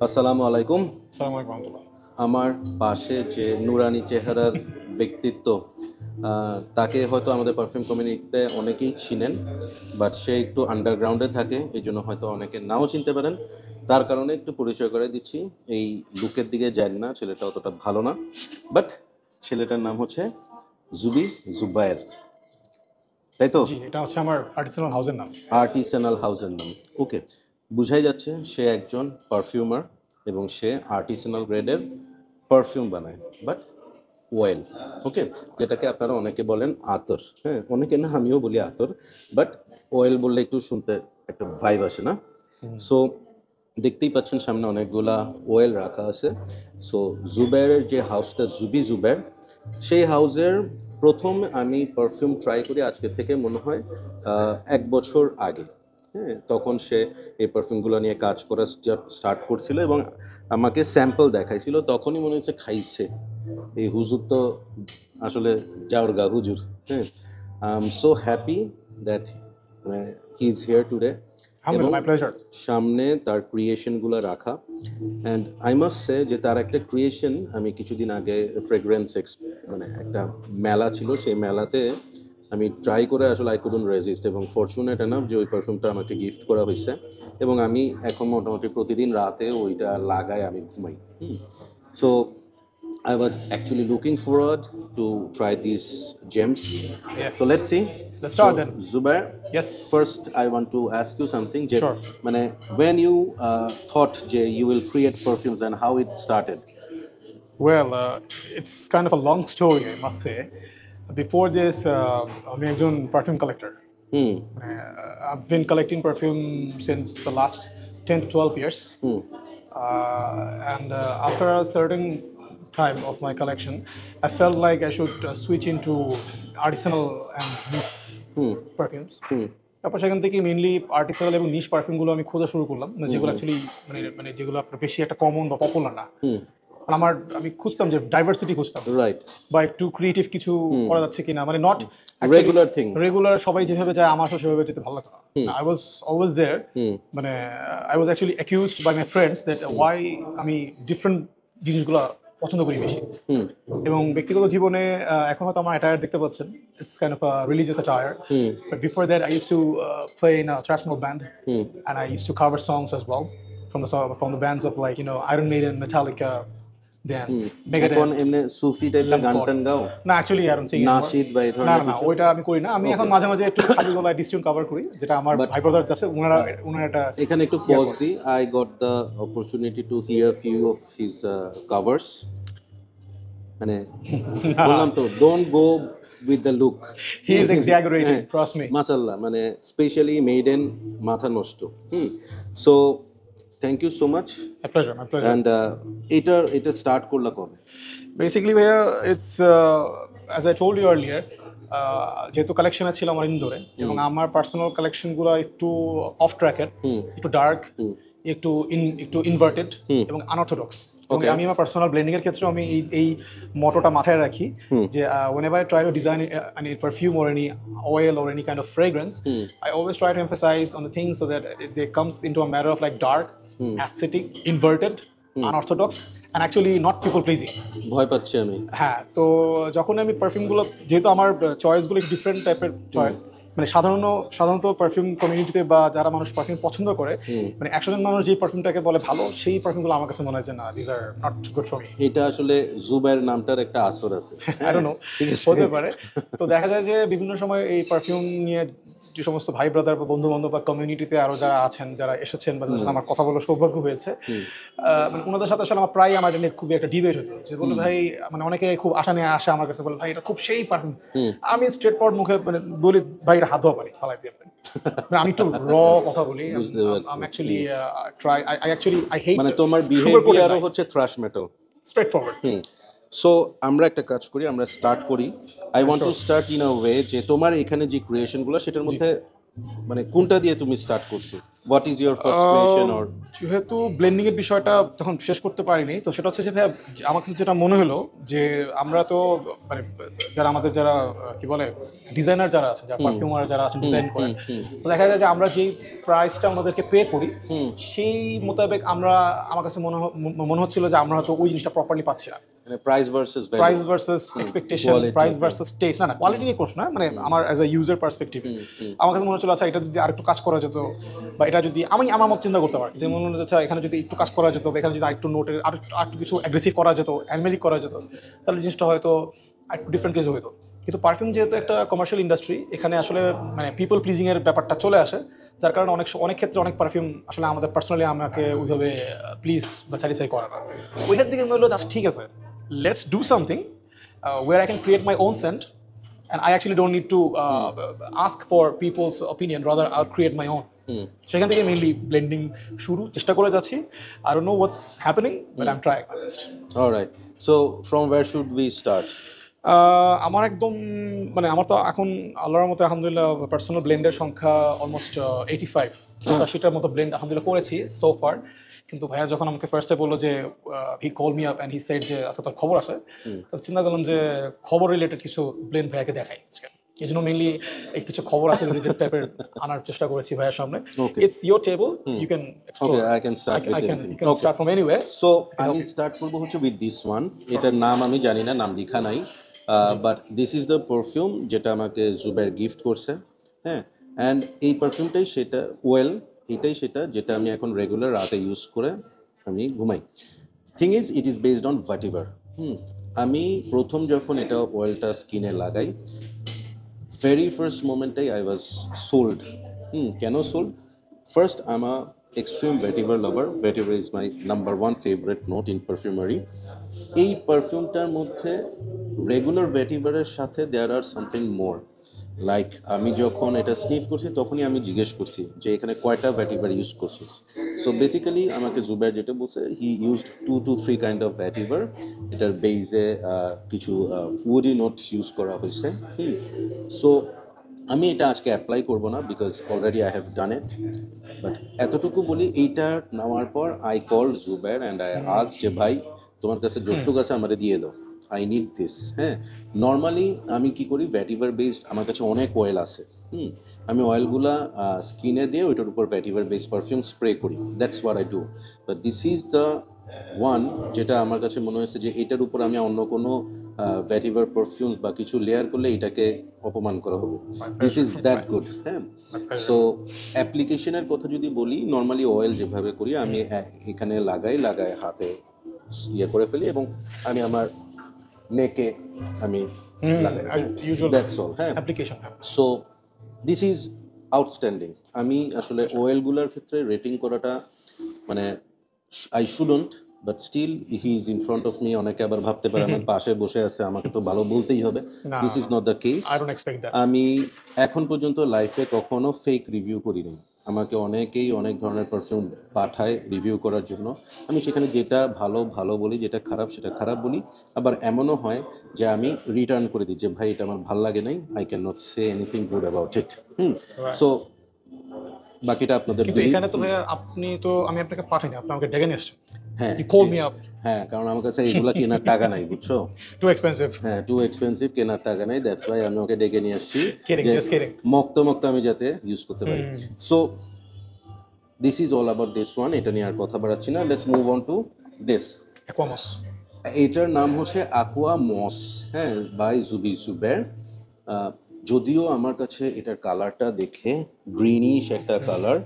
আসসালামু আলাইকুম। আসসালামু আলাইকুম রহমতুল্লাহ। আমার পাশে যে নুরানি চেহারার ব্যক্তিত্ব, তাকে হয়তো আমাদের পারফিউম কমিউনিটিতে অনেকেই চিনেন, বাট সে একটু আন্ডারগ্রাউন্ডে থাকে, এই জন্য হয়তো অনেকে নাও চিনতে পারেন। তার কারণে একটু পরিচয় করে দিচ্ছি। এই লুকের দিকে যান না, ছেলেটা অতটা ভালো না, বাট ছেলেটার নাম হচ্ছে জুবায়ের, তাই তো? জি, এটা হচ্ছে আমার আর্টিসানাল হাউসের নাম। আর্টিসানাল হাউসের নাম। ওকে, বুঝাই যাচ্ছে সে একজন পারফিউমার এবং সে আর্টিসানাল গ্রেডের পারফিউম বানায়, বাট ওয়েল। ওকে, যেটাকে আপনারা অনেকে বলেন আতর। হ্যাঁ, অনেকে না, আমিও বলি আতর, বাট ওয়েল বললে একটু শুনতে একটা ভাইব আসে না? সো দেখতেই পাচ্ছেন সামনে অনেকগুলা ওয়েল রাখা আছে। সো জুবেরের যে হাউসটা জুবের, সেই হাউসের প্রথম আমি পারফিউম ট্রাই করি আজকে থেকে মনে হয় 1 বছর আগে। হ্যাঁ, তখন সে এই পারফিউমগুলো নিয়ে কাজ করা স্টার্ট করছিল এবং আমাকে স্যাম্পল দেখাইছিল। তখনই মনে হচ্ছে খাইছে, এই হুজুর তো আসলে জাউরগা হুজুর। হ্যাঁ, I am so happy that he is here today এবং আলহামদুলিল্লাহ, মাই প্লেজার। সামনে তার ক্রিয়েশনগুলো রাখা। অ্যান্ড আই মাস্ট সে যে তার একটা ক্রিয়েশন আমি কিছুদিন আগে ফ্রেগ্রেন্স মানে একটা মেলা ছিল, সেই মেলাতে আমি ট্রাই করে আসলে আই কুডন্ট রেজিস্ট, এবং ফরচুনেট এনাফ যে ওই পারফিউমটা আমাকে গিফট করা হয়েছে এবং আমি এখন মোটামুটি প্রতিদিন রাতে ওইটা লাগাই, আমি ঘুমাই। So I was actually looking forward to try these gems. Yeah. So let's see. Let's So start then. Zubair, Yes. first I want to ask you something. যে Sure. মানে when you thought যে you will create perfumes and how it started. Well, it's kind of a long story, I must say. Before this, আমি একজন perfume collector. I've been collecting perfume since the last 10 to 12 years. And after a certain time of my collection, I felt like I should switch into artisanal and niche perfumes. তারপর সেখান থেকে mainly আর্টিসানাল এবং নিশ পারফিউমগুলো আমি খোঁজা শুরু করলাম, যেগুলো actually মানে যেগুলো আপনার বেশি একটা কমন বা পপুলার না। আমি খুঁজতাম যে ডাইভার্সিটি খুঁজতাম, রাইট, বা একটু ক্রিয়েটিভ কিছু করা যাচ্ছে কিনা, মানে নট রেগুলার থিং। রেগুলার সবাই যেভাবে যায় আমার সেভাবে যেতে ভালো লাগতো না। আই ওয়াজ অলওয়েজ দেয়ার, মানে I was actually accused by my friends that why আমি ডিফারেন্ট জিনিসগুলো পছন্দ করি বেশি। এবং ব্যক্তিগত জীবনে এখন হয়তো আমার অ্যাটায়ার দেখতে পাচ্ছেন, it's kind of a religious attire, but before that I used to play in a traditional band and I used to cover songs as well from the bands of like Iron Maiden, Metallica, then Megadeth. এখন এমনি সুফি টাইপের গান টান গাও? না, actually I don't sing anymore. Nasheed বা এই না ধরনের না কিছু? ওইটা আমি করি না। আমি এখন মাঝে মাঝে একটু খালি গলায় ডিস্টিউন কভার করি, যেটা আমার ভাই ব্রাদার আছে, ওনারা এটা এখানে একটু পজ দিই। I got the opportunity to hear few of his covers. মানে বললাম তো, don't go with the look. He is exaggerating, trust me. মাশাআল্লাহ, মানে স্পেশালি মেডেন মাথা নষ্ট। So thank you so much. My pleasure, my pleasure. And এটা start করলা কবে? বেসিক্যালি ভাইয়া, it's as I told you earlier, যেহেতু কালেকশনে ছিল আমার ধরে, এবং আমার পার্সোনাল কালেকশনগুলো একটু অফ ট্র্যাকের, একটু ডার্ক, একটু ইনভার্টেড এবং আনঅর্থোডক্স। আমি আমার পার্সোনাল ব্লেন্ডিং এর ক্ষেত্রে আমি এই মটোটা মাথায় রাখি যে whenever I try to design any perfume or any oil or any kind of fragrance, I always try to emphasize on the things so that they comes into a matter of like dark, aesthetic, inverted, unorthodox, and actually not people pleasing. ভয় পাচ্ছি আমি। হ্যাঁ, তো যখন আমি পারফিউমগুলো, যেহেতু আমার চয়েসগুলো different টাইপের চয়েস, মানে সাধারণত পারফিউম কমিউনিটিতে বা যারা মানুষ পারফিউম পছন্দ করে, মানে 100 জন মানুষ যে পারফিউমটাকে বলে ভালো, সেই পারফিউমগুলো আমার কাছে মনে হয় যে না, this are not good for me. এটা আসলে জুবাইর নামটার একটা আসর আছে, আই ডোন্ট নো, হতে পারে। তো দেখা যায় যে বিভিন্ন সময় এই পারফিউম নিয়ে যে সমস্ত ভাই ব্রাদার বা বন্ধু বান্ধব বা কমিউনিটিতে আরো যারা আছেন, যারা এসেছেন বা যাদের সাথে আমার কথা বলার সৌভাগ্য হয়েছে, মানে ওনাদের সাথে আসলে আমার প্রায় আমার এটা নিয়ে খুবই একটা ডিবেট হতো যে বলে ভাই, মানে অনেকে খুব আশা নিয়ে আসে আমার কাছে, বলে ভাই এটা খুব সেই পারফিউম। আমি স্ট্রেট ফরওয়ার্ড মুখে মানে বলি, ভাই এটা হাত ধোয়া পারি, ফালাই দিয়ে আমি একটু র কথা বলি। বুঝতে পারছি। I hate, মানে তোমার বিহেভিয়ারও হচ্ছে thrash metal, straightforward. So আমরা একটা কাজ করি, আমরা স্টার্ট করি। I want to start in a way যে তোমার এখানে যে ক্রিয়েশনগুলো, সেটার মধ্যে মানে কোনটা দিয়ে তুমি স্টার্ট করছো? What is your first creation? Or যেহেতু ব্লেন্ডিং এর বিষয়টা তখন শেষ করতে পারিনি, তো সেটা হচ্ছে যে ভাইয়া, আমার কাছে যেটা মনে হলো যে আমরা তো মানে যারা কি বলে ডিজাইনার যারা আছে, যারা পারফিউমার যারা আছেন ডিজাইন করেন, তো দেখা যায় যে আমরা যেই প্রাইসটা ওনাদেরকে পে করি সেই মোতাবেক আমার কাছে মনে হচ্ছিল যে আমরা হয়তো ওই জিনিসটা প্রপারলি পাচ্ছি না। মানে price versus price versus expectation, price versus test, না কোয়ালিটি নিয়ে প্রশ্ন না, মানে আমার অ্যাজ এ ইউজার পার্সপেক্টিভ আমার কাছে মনে হচ্ছিল আচ্ছা এটা যদি আরেকটু কাজ করা যেত, বা এটা যদি আমি আমার মত চিন্তা করতে পারি যে মনে হচ্ছে আচ্ছা এখানে যদি একটু কাজ করা যেত, বা এখানে যদি আরেকটু নোটের আরেকটু কিছু অ্যাগ্রেসিভ করা যেত, অ্যানিমেলিক করা যেত, তাহলে জিনিসটা হয়তো একটু ডিফারেন্ট কিছু হতো। কিন্তু পারফিউম যেহেতু একটা কমার্শিয়াল ইন্ডাস্ট্রি, এখানে আসলে মানে পিপল প্লিজিং এর ব্যাপারটা চলে আসে, যার কারণে অনেক ক্ষেত্রে অনেক পারফিউম আসলে আমাদের পার্সোনালি আমাকে ওইভাবে প্লিজ বা স্যাটিসফাই করে না। ওইখান থেকে মনে হলো আচ্ছা ঠিক আছে, let's do something where I can create my own scent, and I actually don't need to ask for people's opinion, rather I'll create my own. সেখান থেকে মেইনলি ব্লেন্ডিং চেষ্টা করে যাচ্ছি। I don't know what's happening, but I'm trying my best. Alright, so from where should we start? আমার একদম মানে আমার তো এখন আল্লাহর মতো আলহামদুলিল্লাহ পার্সোনাল ব্লেন্ডের সংখ্যা অলমোস্ট 85 সেটার মতো ব্লেন্ড আলহামদুলিল্লাহ করেছি সো ফার। কিন্তু ভাইয়া যখন আমাকে ফার্স্টে বললো যে হি call me up and he said যে আচ্ছা তোর খবর আছে, তো চিন্তা করলাম যে খবর রিলেটেড কিছু ব্লেন্ড ভাইয়াকে দেখাই আজকে। এই জন্য মেইনলি কিছু খবর আছে রিলেটেড টাইপের আনার চেষ্টা করেছি ভাইয়ার সামনে। It's your table, you can explore. Okay, I can start with anything. You can start from anywhere. So আমি স্টার্ট করবো হচ্ছে উইথ দিস ওয়ান। এটার নাম আমি জানি না, নাম লেখা নাই, but this is the perfume যেটা আমাকে জুবের গিফট করছে। হ্যাঁ, অ্যান্ড এই পারফিউমটাই সেটা, ওয়েল এটাই সেটা যেটা আমি এখন রেগুলার রাতে ইউজ করে আমি ঘুমাই। Thing is it is based on vetiver. আমি প্রথম যখন এটা অয়েলটা স্কিনে লাগাই, very first moment I was sold. কেন sold? First, I'm a extreme vetiver lover. Vetiver is my number one favorite note in perfumery. এই পারফিউমটার মধ্যে রেগুলার ভেটিভারের সাথে দেয়ার আর সামথিং মোর। লাইক আমি যখন এটা স্নিফ করছি তখনই আমি জিজ্ঞেস করছি যে এখানে কয়টা ভেটিভার ইউজ করছিস। সো বেসিক্যালি আমাকে জুবাইর যেটা বলছে, he use 2 to 3 kind of vetiver. এটার বেইজে কিছু উডি নোটস ইউজ করা হয়েছে। সো আমি এটা আজকে অ্যাপ্লাই করব না, because already I have done it. But এতটুকু বলি, এইটা নেওয়ার পর I call Zubair and I ask যে ভাই তোমার কাছে যতটুকু আছে আমারে দিয়ে দাও, আই নিড দিস। হ্যাঁ, নর্মালি আমি কি করি, ভ্যাটিভার বেসড আমার কাছে অনেক অয়েল আছে। আমি অয়েলগুলা স্কিনে দিয়ে ওইটার উপর ভ্যাটিভার বেসড পারফিউম স্প্রে করি, that's what I do. But this is the one যেটা আমার কাছে মনে হয়েছে যে এটার উপর আমি অন্য কোনো ভ্যাটিভার পারফিউমস বা কিছু লেয়ার করলে এটাকে অপমান করা হবে। This is that good. হ্যাঁ, সো অ্যাপ্লিকেশনের কথা যদি বলি, নর্মালি অয়েল যেভাবে করি আমি এখানে লাগাই হাতে ইয়ে করে ফেলি এবং আমি আমার নেকে আমি লাগাই, দ্যাটস অল। হ্যাঁ, application. So this is outstanding. আমি আসলে ওয়েলগুলোর ক্ষেত্রে রেটিং করাটা মানে I shouldn't, but still he is in front of me. অনেকে আবার ভাবতে পারে আমার পাশে বসে আছে, আমাকে তো ভালো বলতেই হবে। This is not the case. I don't expect that. আমি এখন পর্যন্ত লাইফে কখনো ফেক রিভিউ করি নাই। আমাকে অনেকেই অনেক ধরনের পারফিউম পাঠায় রিভিউ করার জন্য, আমি সেখানে যেটা ভালো ভালো বলি, যেটা খারাপ সেটা খারাপ বলি। আবার এমনও হয় যে আমি রিটার্ন করে দিই যে ভাই এটা আমার ভালো লাগে নাই, I can not say anything good about it. So বাকিটা আপনাদের। কিন্তু এখানে তো ভাইয়া আমি আপনাকে পাঠাইনি, আপনি আমাকে ডেকে নিয়ে আসছেন। হ্যাঁ, You called me up. হ্যাঁ, কারণ আমার কাছে এগুলো কেনার টাকা নাই, বুঝছো? Too expensive. হ্যাঁ, টু এক্সপেন্সিভ, কেনার টাকা নাই, দ্যাটস ওয়াই আমি ওকে ডেকে নিয়ে আসছি Kidding, যে just kidding. মক্ত আমি যাতে ইউজ করতে পারি। So this is all about this one. এটা নিয়ে আর কথা বাড়াচ্ছি না, let's move on to this. Aquamos. এটার নাম হচ্ছে aqua moss, হ্যাঁ, বাই জুবের। যদিও আমার কাছে এটার কালারটা দেখে গ্রিনিশ একটা কালার,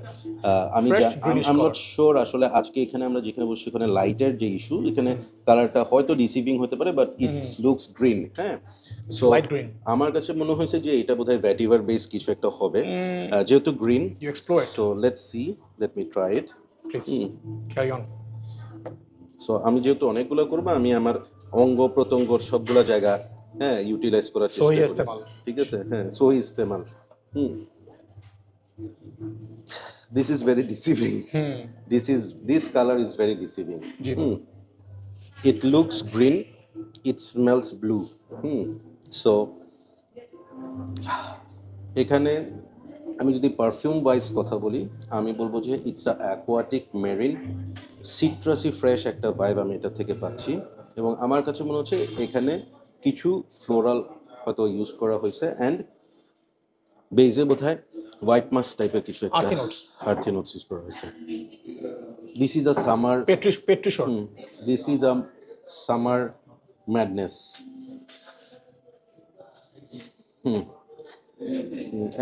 আমি Fresh greenish I am not color. Sure আসলে আজকে এখানে আমরা যেখানে বসছি ওখানে লাইটের যে ইস্যু, এখানে কালারটা হয়তো ডিসিভিং হতে পারে, বাট ইটস লুকস গ্রিন। হ্যাঁ, সো Light green. আমার কাছে মনে হয়েছে যে এটা বোধহয় ভ্যাটিভার বেস কিছু একটা হবে, যেহেতু green. You explore it. So let's see, late me try it. Please carry on. So আমি যেহেতু অনেকগুলো করবো, আমি আমার অঙ্গ প্রত্যঙ্গ সবগুলো জায়গা হ্যাঁ ইউটিলাইজ করার চেষ্টা Sohi করি। ইস্তেমাল। ঠিক আছে, হ্যাঁ, সহি ইস্তেমাল। This is very deceiving. This colour is very deceiving. জি। It looks green, it smells blue. So এখানে আমি যদি পারফিউম ওয়াইজ কথা বলি, আমি বলবো যে it's a aquatic marine citrusy fresh একটা ভাইব আমি এটা থেকে পাচ্ছি, এবং আমার কাছে মনে হচ্ছে এখানে কিছু ফ্লোরাল হয়তো ইউজ করা হয়েছে, অ্যান্ড বেজে বোধহয় হোয়াইট মাস টাইপের কিছু একটা Earthy notes. হার্থি নোটস ইউজ করা হয়েছে। This is a summer পেট্রি shot. This is a summer madness.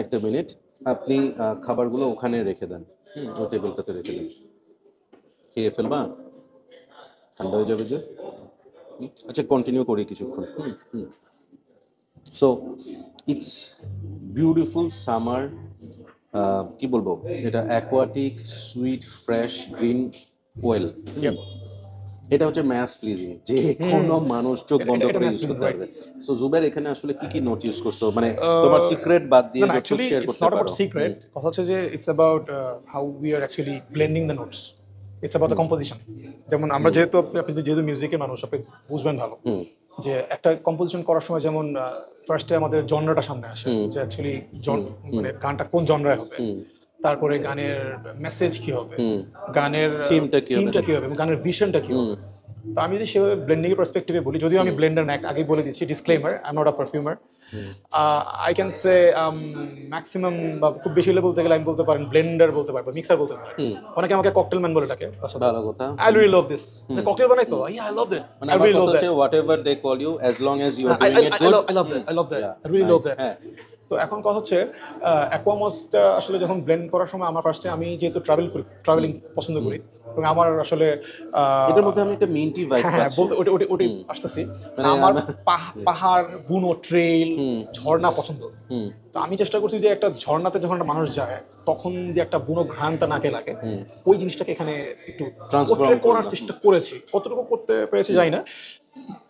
একটা মিনিট, আপনি খাবারগুলো ওখানে রেখে দেন, ওই টেবিলটাতে রেখে দেন। খেয়ে ফেলবা, ঠান্ডা হয়ে যাবে যে। আচ্ছা, কন্টিনিউ করি কিছুক্ষণ। সো ইটস বিউটিফুল সামার, কি বলবো, এটা aquatic sweet fresh green well. এটা হচ্ছে ম্যাস প্লিজিং, যে কোনো মানুষ চোখ বন্ধ এটা করে mass ইউজ করতে pleasing, পারবে। সো জুবের এখানে আসলে কি কি নোট ইউজ করছো, মানে তোমার সিক্রেট বাদ দিয়ে যতটুকু অ্যাকচুয়ালি শেয়ার ইটস করতে নট পারো? অ্যাবাউট সিক্রেট, কথা হচ্ছে যে it's about how we are actually blending the notes. It's about the composition. যেমন আমরা যেহেতু আপনি যেহেতু মিউজিকের মানুষ, আপনি বুঝবেন ভালো যে একটা কম্পোজিশন করার সময় যেমন ফার্স্টে আমাদের জনরাটা সামনে আসে, যে অ্যাকচুয়ালি মানে গানটা কোন জনরায় হবে, তারপরে গানের মেসেজ কি হবে, গানের Theme-টা কি হবে? থিমটা কি হবে, এবং গানের ভিশনটা কি হবে। তো আমি যদি সেভাবে ব্লেন্ডিং এর পার্সপেক্টিভে বলি, যদিও আমি ব্লেন্ডার না, আগেই বলে দিচ্ছি disclaimer, I am not a perfumer. I can say maximum বা খুব বেশি হলে বলতে গেলে আমি বলতে পারেন ব্লেন্ডার বলতে পারবো, মিক্সার বলতে পারেন। অনেকে আমাকে ককটেল ম্যান বলে ডাকে। ভালো কথা। I really love this. Cocktail বানাইছো? Yeah, I love that. মানে আই আমার রিয়েলি কথা লাভ দ্যাট। হচ্ছে whatever they call you, as long as you are doing it good. I love that. I love that. Yeah, I really love nice. that. হ্যাঁ। তো এখন কথা হচ্ছে অ্যাকোয়ামসটা আসলে যখন ব্লেন্ড করার সময় আমার ফার্স্টে, আমি যেহেতু ট্রাভেলিং পছন্দ করি, এবং আমার আসলে এটার মধ্যে আমি একটা মিন্টি ভাইব হ্যাঁ পাচ্ছি। বলতে ওটা আসতেছি। মানে আমার পাহাড়, বুনো, ট্রেল, ঝর্ণা পছন্দ। তো আমি চেষ্টা করছি যে একটা ঝর্ণাতে যখন একটা মানুষ যায়, তখন যে একটা বুনো ঘ্রাণটা নাকে লাগে, ওই জিনিসটাকে এখানে একটু Transform portray করার করলাম। চেষ্টা করেছি। কতটুকু করতে পেরেছি জানি না।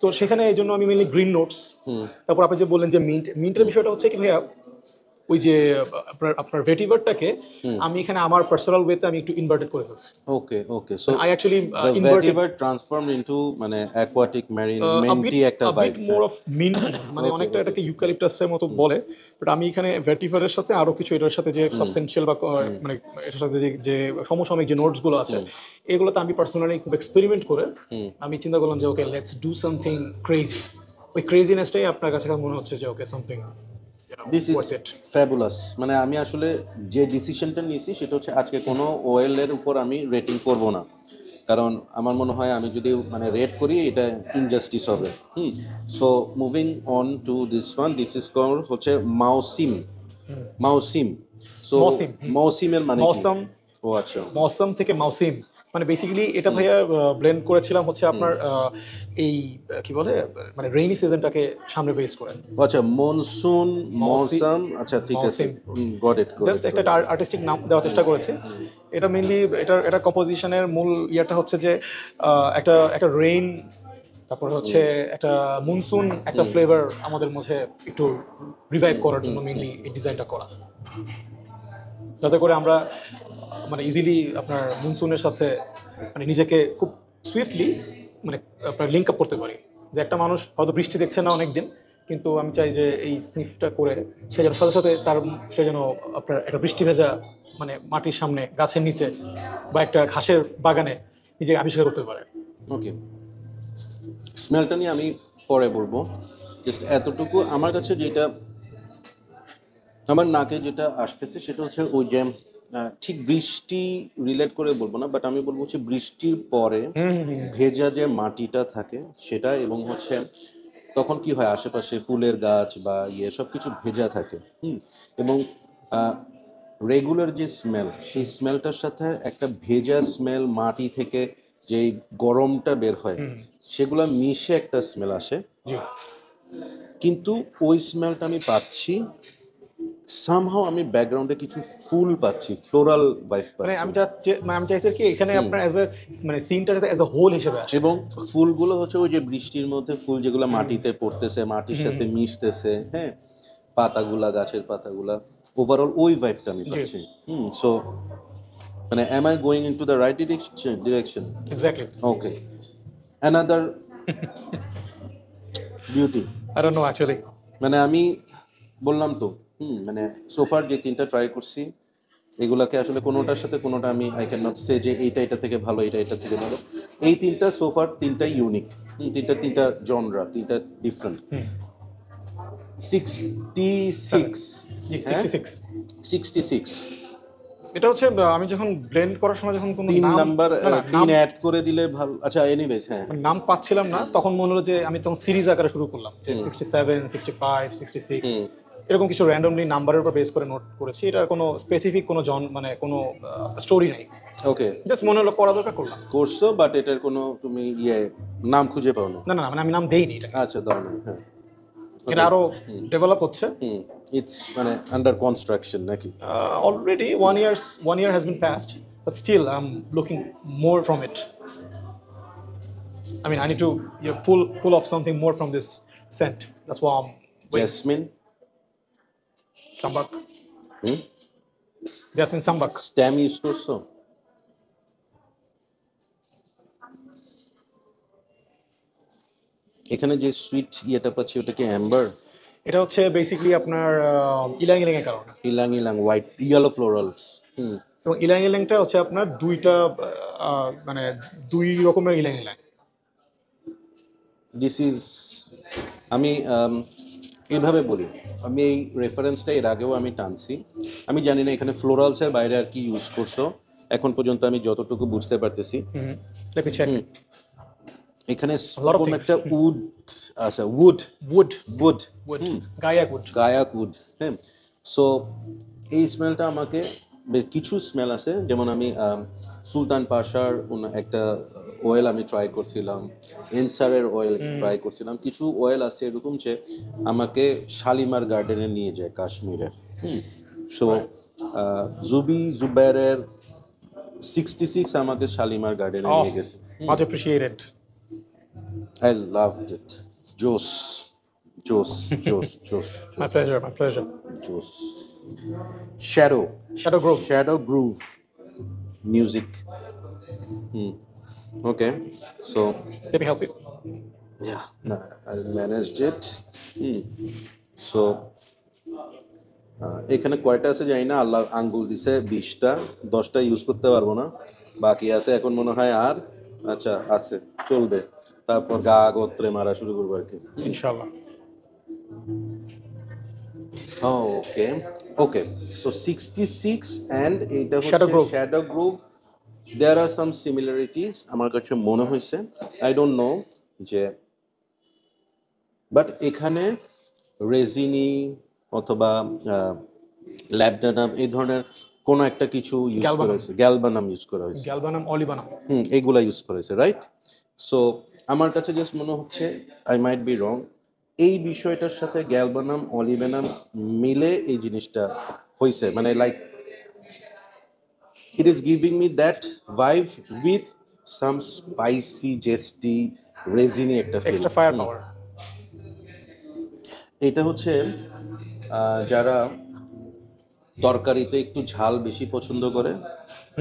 তো সেখানে এই জন্য আমি মেনলি গ্রিন নোটস। তারপর আপনি যে বললেন যে মিন্টের বিষয়টা হচ্ছে কি ভাইয়া, ওই যে আপনার ভেটিভারটাকে আমি এখানে আমার পার্সোনাল ওয়েতে আমি একটু ইনভার্টেড করে ফেলছি। Okay so I actually the inverted vetiver transformed into মানে aquatic marine minty একটা a bit vibe। more of mint, মানে অনেকটা এটাকে ইউক্যালিপটাসের মতো বলে, বাট আমি এখানে ভেটিভারের সাথে আরো কিছু এটার সাথে যে সাবস্টেন্সিয়াল বা মানে এটার সাথে যে সমসাময়িক যে নোটস গুলো আছে, এগুলোতে আমি পার্সোনালি খুব এক্সপেরিমেন্ট করে আমি চিন্তা করলাম যে ওকে, লেটস ডু সামথিং ক্রেজি। ওই ক্রেজিনেসটাই আপনার কাছে মনে হচ্ছে যে ওকে, সামথিং দিস ইজ ফ্যাবুলাস। মানে আমি আসলে যে ডিসিশনটা নিয়েছি সেটা হচ্ছে আজকে কোনো ওয়েলের উপর আমি রেটিং করব না, কারণ আমার মনে হয় আমি যদি মানে রেট করি এটা ইনজাস্টিস হবে। So moving on to this one, this is call হচ্ছে মাউসিম। সো মৌসিম। মৌসিমের মানে কি? মৌসম। ও আচ্ছা। মৌসম থেকে মাউসিম, মানে বেসিক্যালি এটা ভাইয়া ব্লেন্ড করেছিলাম হচ্ছে আপনার এই কি বলে, মানে রেইনি সিজনটাকে সামনে বেস করে। আচ্ছা, মনসুন, মৌসম, আচ্ছা ঠিক আছে, গট ইট। জাস্ট একটা আর্টিস্টিক নাম দেওয়ার চেষ্টা করেছি। এটা মেইনলি এটা কম্পোজিশনের মূল ইয়াটা হচ্ছে যে একটা রেইন, তারপরে হচ্ছে একটা মনসুন, একটা ফ্লেভার আমাদের মধ্যে একটু রিভাইভ করার জন্য মেইনলি এই ডিজাইনটা করা, যাতে করে আমরা মানে ইজিলি আপনার মনসুনের সাথে মানে নিজেকে খুব সুইফটলি মানে আপনার লিঙ্ক আপ করতে পারি। যে একটা মানুষ হয়তো বৃষ্টি দেখছে না অনেক দিন, কিন্তু আমি চাই যে এই স্নিফটা করে সে যেন সাথে সাথে সে যেন আপনার একটা বৃষ্টি ভেজা মানে মাটির সামনে, গাছের নিচে বা একটা ঘাসের বাগানে নিজেকে আবিষ্কার করতে পারে। ওকে, স্মেলটা নিয়ে আমি পরে বলবো। জাস্ট এতটুকু আমার কাছে যেটা আমার নাকে যেটা আসতেছে সেটা হচ্ছে ওই যে ঠিক বৃষ্টি রিলেট করে বলবো না, বাট আমি বলবো হচ্ছে বৃষ্টির পরে ভেজা যে মাটিটা থাকে সেটা, এবং হচ্ছে তখন কি হয় আশেপাশে ফুলের গাছ বা সব কিছু ভেজা থাকে, এবং রেগুলার যে স্মেল, সেই স্মেলটার সাথে একটা ভেজা স্মেল মাটি থেকে যে গরমটা বের হয় সেগুলো মিশে একটা স্মেল আসে। কিন্তু ওই স্মেলটা আমি পাচ্ছি সামহাও, আমি ব্যাকগ্রাউন্ডে কিছু ফুল পাচ্ছি, ফ্লোরাল ভাইব মানে পাচ্ছি। আমি চাইছি কি এখানে আপনার অ্যাজ এ মানে সিনটা যাতে অ্যাজ এ হোল হিসেবে আসে, এবং ফুলগুলো হচ্ছে ওই যে বৃষ্টির মধ্যে ফুল যেগুলো মাটিতে পড়তেছে, মাটির সাথে মিশতেছে, হ্যাঁ, পাতাগুলা, গাছের পাতাগুলা, ওভারঅল ওই ভাইবটা আমি পাচ্ছি। সো মানে am I going into the right direction? Exactly. Okay. Another beauty. I don't know actually. মানে আমি বললাম তো মানে সোফার যে তিনটা ট্রাই করছি এগুলাকে আসলে কোনোটার সাথে কোনোটা আমি আই ক্যান নট সে যে এইটা এটা থেকে ভালো, এটা থেকে ভালো। এই তিনটা সোফার তিনটাই ইউনিক, তিনটা জনরা, তিনটা ডিফারেন্ট। 66 জি হ্যাঁ 66 66 এটা হচ্ছে আমি যখন ব্লেন্ড করার সময় যখন কোনো 3 নাম নাম্বার না, না, 3 নাম অ্যাড করে দিলে ভালো। আচ্ছা এনিওয়েজ হ্যাঁ নাম পাচ্ছিলাম না, তখন মনে হলো যে আমি তখন সিরিজ আকারে শুরু করলাম যে 67 65 66 এরকম কিছু র্যান্ডমলি নাম্বারের উপর বেস করে নোট করেছি। এটা কোনো স্পেসিফিক কোনো মানে কোনো স্টোরি নাই, ওকে জাস্ট মনে হলো করা দরকার করলাম। করছো, বাট এটার কোনো তুমি নাম খুঁজে পাও না? না না না, মানে আমি নাম দেইনি এটা, আচ্ছা দাও না, হ্যাঁ এটা আরো ডেভেলপ হচ্ছে। ইটস মানে আন্ডার কনস্ট্রাকশন নাকি? Already 1 year has been passed, but still I'm looking more from it. I mean, I need to pull off something more from this scent. That's why I'm waiting. Jasmine, Sambak. Jasmine Sambak. স্ট্যাম use করছো? এখানে যে sweet ইয়েটা পাচ্ছি ওটা কি Amber? এটা হচ্ছে বেসিক্যালি আপনার ইলাং ইলাং এর কারণে, ইলাং ইলাং হোয়াইট ইয়েলো ফ্লোরালস। এবং ইলাং ইলাংটা হচ্ছে আপনার দুইটা মানে দুই রকমের ইলাং ইলাং। দিস ইজ আমি এইভাবে বলি, আমি এই রেফারেন্সটা এর আগেও আমি টানছি। আমি জানি না এখানে ফ্লোরালসের বাইরে আর কি ইউজ করছো, এখন পর্যন্ত আমি যতটুকু বুঝতে পারতেছি। Let me check. এখানে lot of কোন things. একটা উড, আচ্ছা wood Wood. Wood Gaiac wood. Gaiac wood, হ্যাঁ। সো এই স্মেলটা আমাকে কিছু স্মেল আছে, যেমন আমি সুলতান পাশার একটা অয়েল আমি ট্রাই করছিলাম, এনসারের অয়েল ট্রাই করছিলাম। কিছু অয়েল আছে এরকম যে আমাকে শালিমার গার্ডেনে নিয়ে যায় কাশ্মীরের। সো জুবাইরের 66 আমাকে শালিমার গার্ডেনে নিয়ে গেছে। Much appreciated. I loved it. Juice. My pleasure, my pleasure. Juice. Shadow Groove. Shadow Groove music. Okay, so Let me help you. yeah, I managed it. So এখানে কয়টা আছে জানি না, আল্লাহ আঙ্গুল দিছে 20টা, 10টা ইউজ করতে পারবো না, বাকি আছে এখন মনে হয় আর। আচ্ছা আছে, চলবে, তারপর গা গোত্রে মারা শুরু করবো আর কি, Inshallah. Okay, so 66 and এটা Shadow হচ্ছে Grove. Shadow Grove. There are some similarities আমার কাছে মনে হয়েছে, I don't know যে, বাট এখানে রেজিনি অথবা ল্যাবডানাম এই ধরনের কোনো একটা কিছু ইউজ করা Galbanum. হয়েছে, গ্যালবানাম ইউজ করা হয়েছে, Galbanum, Olibanum. এইগুলা ইউজ করেছে, রাইট? সো আমার কাছে জাস্ট মনে হচ্ছে, আই মাইট বি রং, এই বিষয়টার সাথে গ্যালবানাম অলিবেনাম মিলে এই জিনিসটা হয়েছে, মানে like it is giving me that vibe with some spicy zesty resiny একটা ফিল। Extra firepower. এটা হচ্ছে যারা তরকারিতে একটু ঝাল বেশি পছন্দ করে,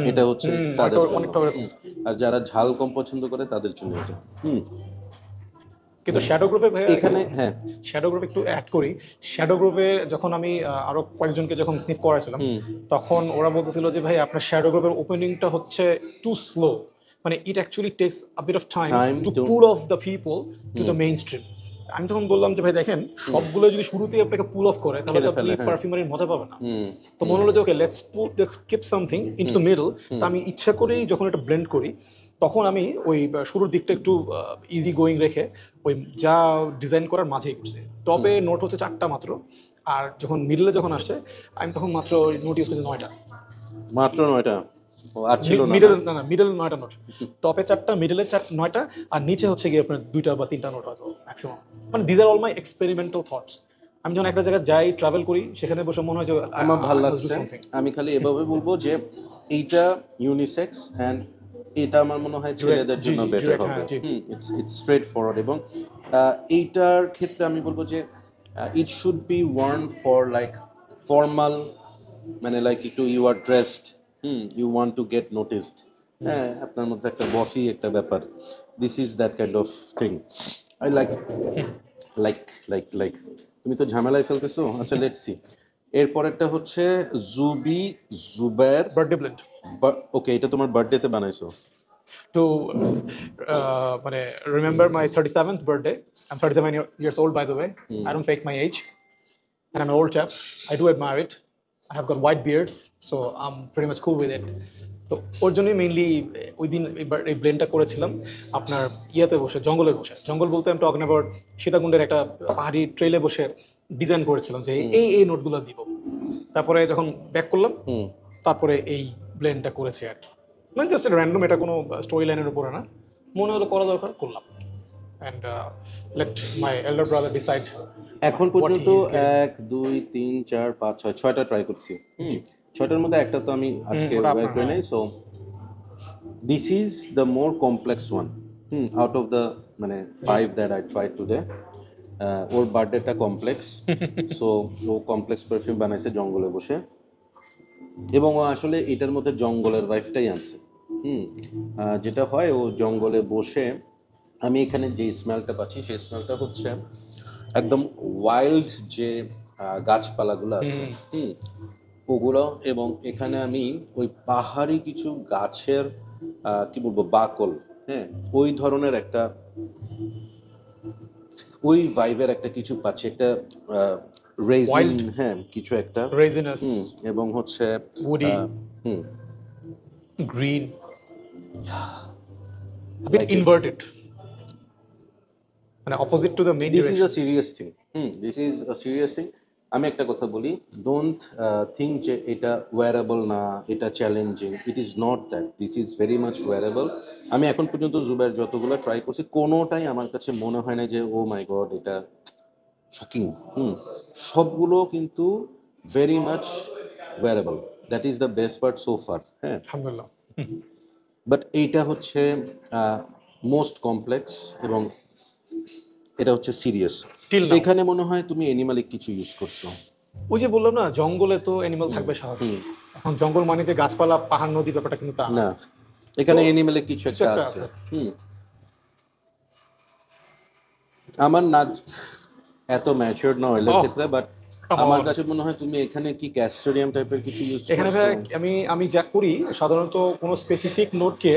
এটা হচ্ছে তাদের জন্য। অনেকটা ওরকম। আর যারা ঝাল কম পছন্দ করে তাদের জন্য এটা। কিন্তু শ্যাডো গ্রুপে এখানে হ্যাঁ শ্যাডো গ্রুপ একটু অ্যাড করি। শ্যাডো গ্রুপে যখন আমি আরো কয়েকজনকে যখন স্নিফ করাইছিলাম, তখন ওরা বলতেছিল যে ভাই আপনার শ্যাডো গ্রুপের ওপেনিংটা হচ্ছে টু স্লো, মানে it actually takes a bit of time to pull of the people to the main stream. আমি তখন বললাম যে ভাই দেখেন, সবগুলো যদি শুরুতেই আপনাকে পুল অফ করে তাহলে তো আপনি পারফিউমারির মজা পাবেন না। তো মনে হলো যে okay let's keep something into the middle. তো আমি ইচ্ছা করেই যখন এটা ব্লেন্ড করি, তখন আমি ওই শুরুর দিকটা একটু ইজি গোয়িং রেখে ওই যা ডিজাইন করার মাঝেই করছি। টপে নোট হচ্ছে 4টা মাত্র, আর যখন মিডলে যখন আসছে আমি তখন মাত্র নোট ইউজ করছি 9টা। মাত্র 9টা? আর ছিল না? মিডল না, মিডল 9টা নোট, টপে 4টা, মিডলে 9টা, আর নিচে হচ্ছে গিয়ে আপনার 2টা বা 3টা নোট হয়তো ম্যাক্সিমাম। মানে these are all my experimental thoughts. আমি যখন একটা জায়গায় যাই, ট্রাভেল করি, সেখানে বসে মনে হয় যে আমার ভালো লাগছে। আমি খালি এভাবে বলবো যে এইটা ইউনিসেক্স অ্যান্ড এটা আমার মনে হয় ছেলেদের জন্য বেটার হবে। ইটস স্ট্রেট ফরওয়ার্ড, এবং এইটার ক্ষেত্রে আমি বলবো যে it should be worn for like formal, মানে লাইক একটু you are dressed, you want to get noticed, হ্যাঁ আপনার মধ্যে একটা বসি একটা ব্যাপার। This is that kind of thing I like. তুমি তো ঝামেলায় ফেলতেছো। আচ্ছা লেটস সি, এরপরেরটা হচ্ছে Zubi Zuber. Birthday blend okay, এটা তোমার বার্থডেতে বানাইছো? to মানে remember my 37th birthday. I'm 37 years old, by the way. I don't fake my age, and I'm an old chap. I do admire it. I have got white beards, so I'm pretty much cool with it. তো ওর জন্যই mainly ওই দিন এই ব্লেন্ডটা করেছিলাম আপনার ইয়াতে বসে, জঙ্গলে বসে। জঙ্গল বলতে আমি টকিং অ্যাবাউট সীতাকুণ্ডের একটা পাহাড়ি ট্রেলে বসে ডিজাইন করেছিলাম যে এই নোটগুলো দিব। তারপরে যখন ব্যাক করলাম তারপরে এই ব্লেন্ডটা করেছি আর কি, মানে জাস্ট র্যান্ডম, এটা কোনো স্টোরি লাইনের উপরে না, মনে হলো করা দরকার করলাম। And let my elder brother decide. এখন পর্যন্ত 1 2 3 4 5 6 6টা ট্রাই করছি। 6টার মধ্যে একটা তো আমি আজকে ওয়ার্ক করে নাই। So this is the more complex one out of the মানে 5 দ্যাট আই ট্রাইড টুডে। ওর বার্থডেটা কমপ্লেক্স, সো ও কমপ্লেক্স পারফিউম বানাইছে জঙ্গলে বসে, এবং ও আসলে এটার মধ্যে জঙ্গলের ভাইবটাই আনছে। যেটা হয়, ও জঙ্গলে বসে, আমি এখানে যে স্মেলটা পাচ্ছি সেই স্মেলটা হচ্ছে একদম ওয়াইল্ড যে গাছপালাগুলো আছে ওগুলো, এবং এখানে আমি ওই পাহাড়ি কিছু গাছের কি বলবো বাকল, ওই ধরনের একটা ওই ভাইবের একটা কিছু পাচ্ছি, একটা রেজিন, কিছু একটা রেজিনাস এবং হচ্ছে উডি গ্রিন, bit inverted, মানে opposite to the main this is direction. A serious thing. This is a serious thing. আমি একটা কথা বলি, ডোন্ট থিঙ্ক যে এটা ওয়ারেবল না, এটা challenging. It is not that, this is very much wearable. আমি এখন পর্যন্ত জুবের যতগুলো ট্রাই করছি কোনোটাই আমার কাছে মনে হয় না যে ও মাই গড এটা শকিং। সবগুলো কিন্তু very much wearable. That is the best part so far. আলহামদুলিল্লাহ। বাট এইটা হচ্ছে মোস্ট কমপ্লেক্স, এবং এটা হচ্ছে সিরিয়াস। এখানে মনে হয় তুমি অ্যানিমালিক কিছু ইউজ করছো। ওই যে বললাম না, জঙ্গলে তো অ্যানিমাল থাকবে স্বাভাবিক। এখন জঙ্গল মানে যে গাছপালা পাহাড় নদী ব্যাপারটা কিন্তু তা না। না, এখানে অ্যানিমালিক কিছু একটা আছে। আমার নাচ এত ম্যাচিউরড না হইলে ক্ষেত্রে, বাট আমার কাছে মনে হয় তুমি এখানে কি ক্যাস্টোরিয়াম টাইপের কিছু ইউজ করছো। এখানে আমি যা করি সাধারণত কোনো স্পেসিফিক নোটকে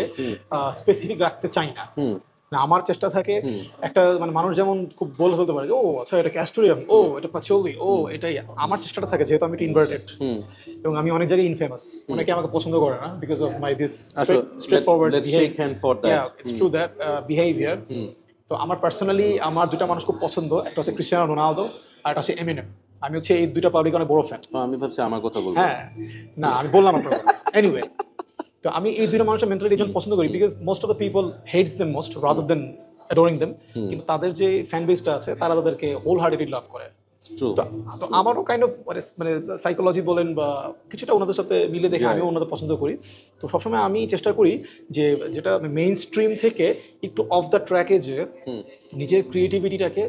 স্পেসিফিক রাখতে চাই না। আমার চেষ্টা থাকে একটা, মানে মানুষ যেমন খুব বলে ফেলতে পারে যে ও আচ্ছা এটা ক্যাস্টোরিয়াম, ও এটা পাচৌলি, ও এটাই। আমার চেষ্টাটা থাকে, যেহেতু আমি ইনভার্টেড এবং আমি অনেক জায়গায় ইনফেমাস, অনেকে আমাকে পছন্দ করে না because of my this straight forward behaviour. তো আমার পার্সোনালি আমার দুটা মানুষ খুব পছন্দ, একটা হচ্ছে ক্রিস্টিয়ানো রোনালদো আর একটা হচ্ছে এমিনেম। আমি হচ্ছে এই দুইটা পাবলিক অনেক বড় ফ্যান। আমি ভাবছি আমার কথা বলবো। না আমি বললাম আপনার এনিওয়ে। তো আমি এই দুইটা মানুষের মেন্টালিটি এই জন্য পছন্দ করি because most of the people hates them most rather than adoring them, কিন্তু তাদের যে ফ্যান বেসটা আছে তারা তাদেরকে হোল হার্টেডলি লাভ করে। তো আমারও কাইন্ড অফ মানে সাইকোলজি বলেন বা কিছুটা ওনাদের সাথে মিলে দেখে আমিও ওনাদের পছন্দ করি। তো সবসময় আমি চেষ্টা করি যে যেটা মেইন স্ট্রিম থেকে একটু অফ দ্য ট্র্যাকে যে নিজের ক্রিয়েটিভিটিটাকে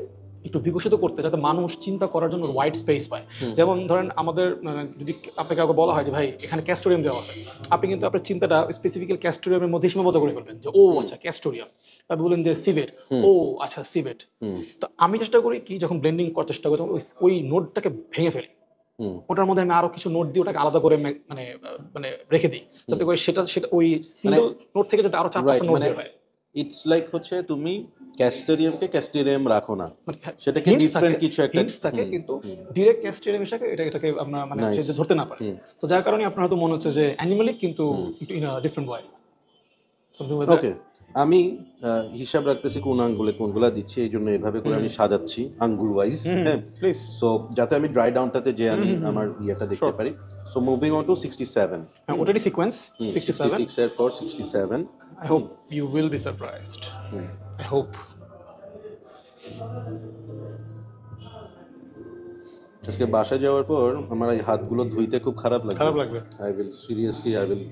একটু বিকশিত করতে, যাতে মানুষ চিন্তা করার জন্য ওয়াইড স্পেস পায়। যেমন ধরেন আমাদের যদি আপনাকে কাউকে বলা হয় যে ভাই এখানে ক্যাস্টোরিয়াম দেওয়া আছে, আপনি কিন্তু আপনার চিন্তাটা স্পেসিফিক্যাল ক্যাস্টোরিয়ামের মধ্যে সীমাবদ্ধ করে ফেলবেন যে ও আচ্ছা ক্যাস্টোরিয়াম। আপনি বলেন যে সিভেট, ও আচ্ছা সিভেট। তো আমি চেষ্টা করি কি যখন ব্লেন্ডিং করার চেষ্টা করি তখন ওই নোটটাকে ভেঙে ফেলি, ওটার মধ্যে আমি আরো কিছু নোট দিয়ে ওটাকে আলাদা করে মানে মানে রেখে দিই, যাতে করে সেটা ওই সিঙ্গেল নোট থেকে যাতে আরো 4-5টা নোট বের হয়। ইটস লাইক হচ্ছে তুমি ক্যাস্টোরিয়ামকে ক্যাস্টোরিয়াম রাখো না, সেটাকে ডিফারেন্ট কিছু একটা হিন্টস থাকে, কিন্তু ডাইরেক্ট ক্যাস্টোরিয়াম হিসেবে এটাকে আমরা মানে যে ধরতে না পারি। তো যার কারণে আপনার হয়তো মনে হচ্ছে যে অ্যানিমালিক, কিন্তু ইন আ ডিফারেন্ট ওয়ে। ওকে, আমি হিসাব রাখতেছি কোন আঙ্গুলে কোনগুলা দিচ্ছি, এই জন্য এভাবে করে আমি সাজাচ্ছি আঙ্গুল ওয়াইজ। প্লিজ, সো যাতে আমি ড্রাই ডাউনটাতে যে আমি আমার ইয়েটা দেখতে পারি। So moving on to 67। ওটারই সিকোয়েন্স 66 এর পর 67। I hope you will be surprised. I hope. আজকে বাসায় যাওয়ার পর আমার এই হাতগুলো ধুইতে খুব খারাপ লাগবে। I will seriously, I will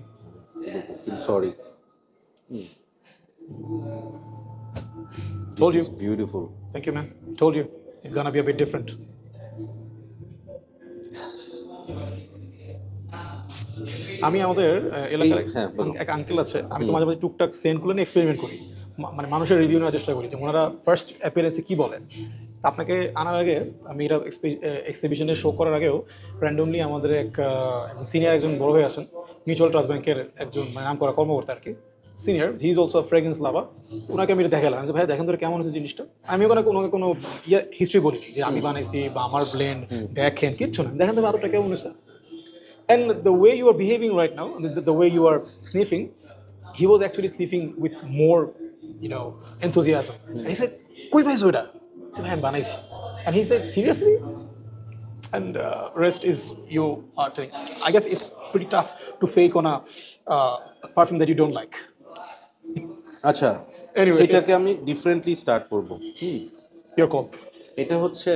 feel sorry. Told you. This is beautiful. Thank you, man. Told you. It's gonna be a bit different. আমি আমাদের এলাকার এক আঙ্কেল আছে, আমি তো মাঝে মাঝে টুকটাক সেন্টগুলো নিয়ে এক্সপেরিমেন্ট করি, মানে মানুষের রিভিউ নেওয়ার চেষ্টা করি যে ওনারা ফার্স্ট অ্যাপিয়ারেন্সে কি বলেন। আপনাকে আনার আগে আমি এটা এক্সিবিশনে শো করার আগেও র্যান্ডমলি আমাদের সিনিয়র একজন বড় হয়ে আছেন, মিউচুয়াল ট্রাস্ট ব্যাংকের একজন মানে নাম করা কর্মকর্তা আর কি, senior, he is also fragrance lover. ওনাকে আমি এটা দেখালাম যে ভাই দেখেন ধরে কেমন হচ্ছে জিনিসটা। আমি ওনাকে কোনো হিস্ট্রি বলিনি যে আমি বানাইছি বা আমার ব্লেন্ড দেখেন, কিচ্ছু না, দেখেন তো আদরটা কেমন হচ্ছে। And the way you are behaving right now, the way you are sniffing, he was actually sniffing with more, enthusiasm. And he said, "Koi bhai soda?" I said, "I'm banai." And he said, "Seriously?" And rest is you are telling. I guess it's pretty tough to fake on a perfume that you don't like. আচ্ছা, Anyway, এটাকে আমি differently start করব। your call. এটা হচ্ছে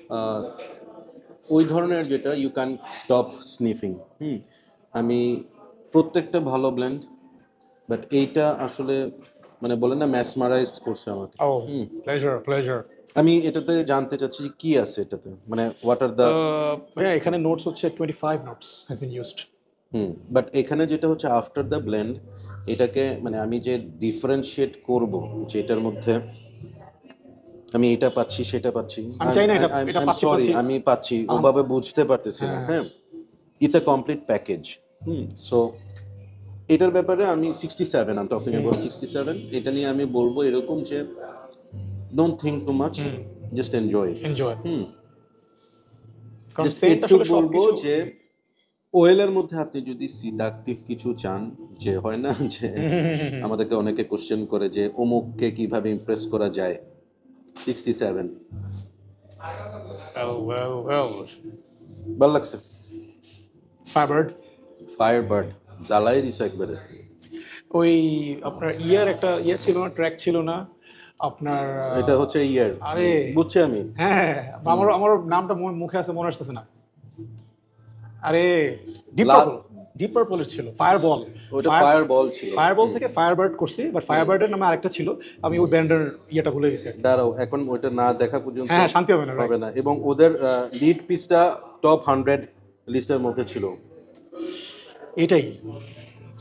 আহ, ওই ধরনের যেটা you can stop sniffing. আমি প্রত্যেকটা ভালো ব্লেন্ড, বাট এইটা আসলে মানে বলে না ম্যাসমারাইজড করছে আমাকে। Oh, pleasure. আমি এটাতে জানতে চাচ্ছি যে কি আছে এটাতে, মানে হোয়াট আর দ্য হ্যাঁ, এখানে নোটস হচ্ছে 25 notes has been used. But এখানে যেটা হচ্ছে আফটার দ্য ব্লেন্ড, এটাকে মানে আমি যে ডিফারেন্সিয়েট করব যে এটার মধ্যে আমি এটা পাচ্ছি সেটা পাচ্ছি, আমি চাই না এটা পাচ্ছি সরি পাচ্ছি। আমি পাচ্ছি ওভাবে বুঝতে পারতেছি না। হ্যাঁ, it's a complete package. So এটার ব্যাপারে আমি 67, আই এম টকিং অ্যাবাউট 67, এটা নিয়ে আমি বলবো এরকম যে don't think too much, just enjoy. Enjoy. কারণ জাস্ট scent একটু আসলে বলবো সবকিছু- যে ওয়েলের মধ্যে আপনি যদি সিডাকটিভ কিছু চান, যে হয় না যে আমাদেরকে অনেকে কোশ্চেন করে যে অমুককে কিভাবে ইমপ্রেস করা যায়, 67 Well. ভালো লাগছে। Firebird. ফায়ারবার্ড জ্বালাই দিছো একবারে। ওই আপনার একটা ছিল না, ট্র্যাক ছিল না আপনার এটা হচ্ছে ইয়ার, আরে বুঝছি আমি। হ্যাঁ, আমার নামটা মুখে আছে, মনে আসতেছে না। আরে লাল- ডিপ পার্পলের ছিল, ফায়ারবল। ওটা ফায়ারবল ছিল। ফায়ারবল থেকে ফায়ারবার্ড করছি, বাট ফায়ারবার্ডের নামে আরেকটা ছিল, আমি ওই ব্যান্ডের ইয়েটা ভুলে গেছি। দাঁড়াও, এখন ওইটা না দেখা পর্যন্ত হ্যাঁ, শান্তি হবে না, হবে না। এবং ওদের লিড পিসটা টপ 100 লিস্টের মধ্যে ছিল। এটাই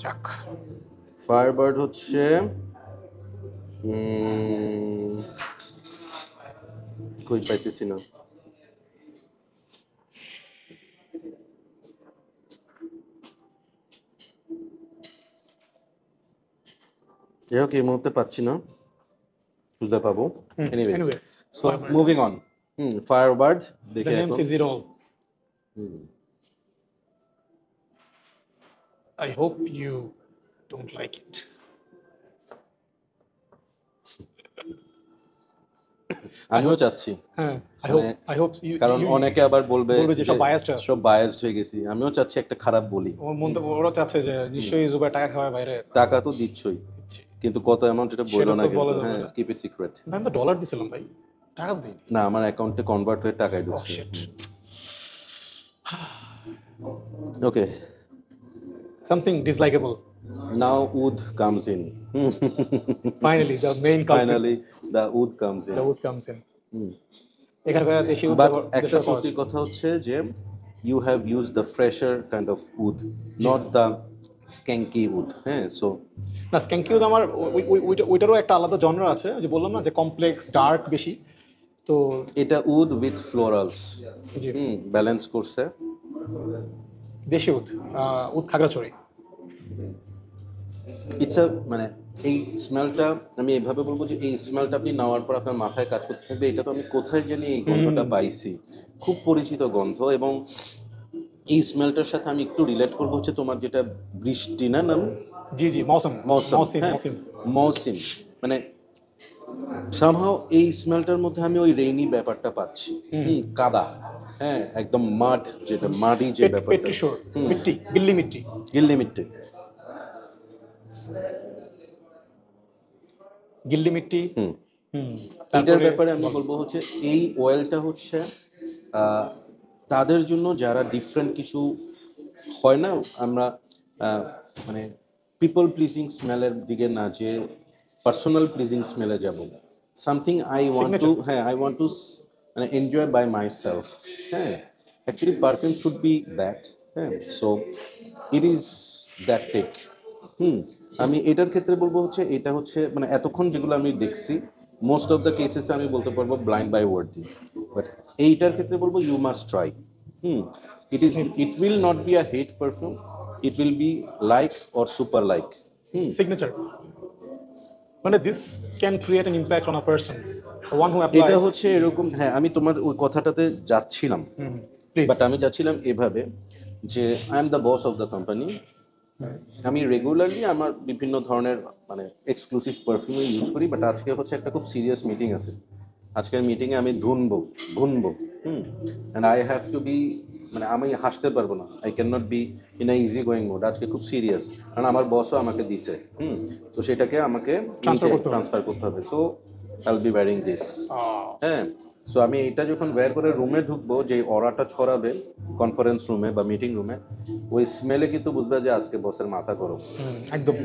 যাক। ফায়ারবার্ড হচ্ছে কই পাইতেছি না। যাই হোক, এই মুহূর্তে পাচ্ছি না, বুঝতে পাবো। Anyway, so moving on. Firebird The দেখে name এখন says it all. I hope you don't like it. আমিও চাচ্ছি, হ্যাঁ, মানে- I hope you কারণ অনেকে আবার বলবে যে সব biased আছে। সব বায়াসড হয়ে গেছি। আমিও চাচ্ছি একটা খারাপ বলি। ওর মন তো ওরা চাচ্ছে যে নিশ্চয়ই জুবাই টাকা খাওয়ায় বাইরে। টাকা তো দিচ্ছই, কিন্তু কত অ্যামাউন্ট এটা বললো সেটা না তো কিন্তু। বলা যাবে হ্যাঁ, না। Keep it secret. আমি তো ডলার দিছিলাম ভাই, টাকা দিই। না, আমার অ্যাকাউন্টে কনভার্ট হয়ে টাকায় ঢুকছে। Okay, Something dislikable. Now wood comes in. Finally, the main culprit. Finally the wood comes in. The wood comes in. এখানে ভাই দেশি উড বাট একটা সত্যি কথা হচ্ছে যে you have use the fresher kind of wood, not the skanky wood. হ্যাঁ, so না, স্ক্যাঙ্কি উড আমার ওইটারও একটা আলাদা জনরা আছে, যে বললাম না যে কমপ্লেক্স ডার্ক বেশি, তো এটা উড উইথ ফ্লোরালস জি ব্যালেন্স করছে। দেশি wood, wood Khagrachari. It's a মানে এই স্মেলটা আমি এইভাবে বলবো যে এই স্মেলটা আপনি নেওয়ার পর আপনার মাথায় কাজ করতে থাকবে, এটা তো আমি কোথায় জানি এই গন্ধটা পাইছি, খুব পরিচিত গন্ধ। এবং এই স্মেলটার সাথে আমি একটু রিলেট করবো হচ্ছে তোমার যেটা বৃষ্টি না নাম, জি মৌসুম মৌসুম। হ্যাঁ, মৌসুম মানে সামহাও এই স্মেলটার মধ্যে আমি ওই রেইনি ব্যাপারটা পাচ্ছি। কাদা, হ্যাঁ, একদম মাড, যেটা মাডি যে ব্যাপারটা, পেট্রি শোর, মিট্টি, গিল্লি মিট্টি। গিল্লি মিট্টি। গিল্লি মিট্টি। এটার ব্যাপারে আমি বলবো হচ্ছে এই অয়েলটা হচ্ছে তাদের জন্য যারা ডিফারেন্ট কিছু হয় না, আমরা মানে পিপল প্লিজিং স্মেলের দিকে না, যে পার্সোনাল প্লিজিং স্মেলে যাব। সামথিং আই ওয়ান্ট টু, হ্যাঁ, আই ওয়ান্ট টু মানে এনজয় বাই মাই সেলফ। হ্যাঁ, actually perfume should be that. হ্যাঁ, so it is that take. আমি এটার ক্ষেত্রে বলবো হচ্ছে এটা হচ্ছে মানে এতক্ষণ যেগুলো আমি দেখছি মোস্ট অফ দ্য কেসেসে আমি বলতে পারবো ব্লাইন্ড বাই ওয়ার্ড দিই, বাট এইটার ক্ষেত্রে বলবো you must try. It will not be a hate perfume, it will be like or super like. Signature মানে this can create an impact on a person one who এটা applies. হচ্ছে এরকম, হ্যাঁ আমি তোমার ওই কথাটাতে যাচ্ছিলাম, প্লিজ। বাট আমি যাচ্ছিলাম এভাবে যে I am the boss of the company, আমি রেগুলারলি আমার বিভিন্ন ধরনের মানে এক্সক্লুসিভ পারফিউম ইউজ করি, বাট আজকে হচ্ছে একটা খুব সিরিয়াস মিটিং আছে, আজকের মিটিংয়ে আমি গুনবো and I have to be, মানে আমি হাসতে পারবো না, I can not be in a easy going mode, আজকে খুব সিরিয়াস, কারণ আমার বসও আমাকে দিছে, তো সেটাকে আমাকে ট্রান্সফার করতে হবে, so I will be wiring this. হ্যাঁ, সো আমি এটা যখন ওয়্যার করে রুমে ঢুকবো, যে অরাটা ছড়াবে কনফারেন্স রুমে বা মিটিং রুমে, ওই স্মেলে কিন্তু বুঝবে যে আজকে বসের মাথা গরম। একদম।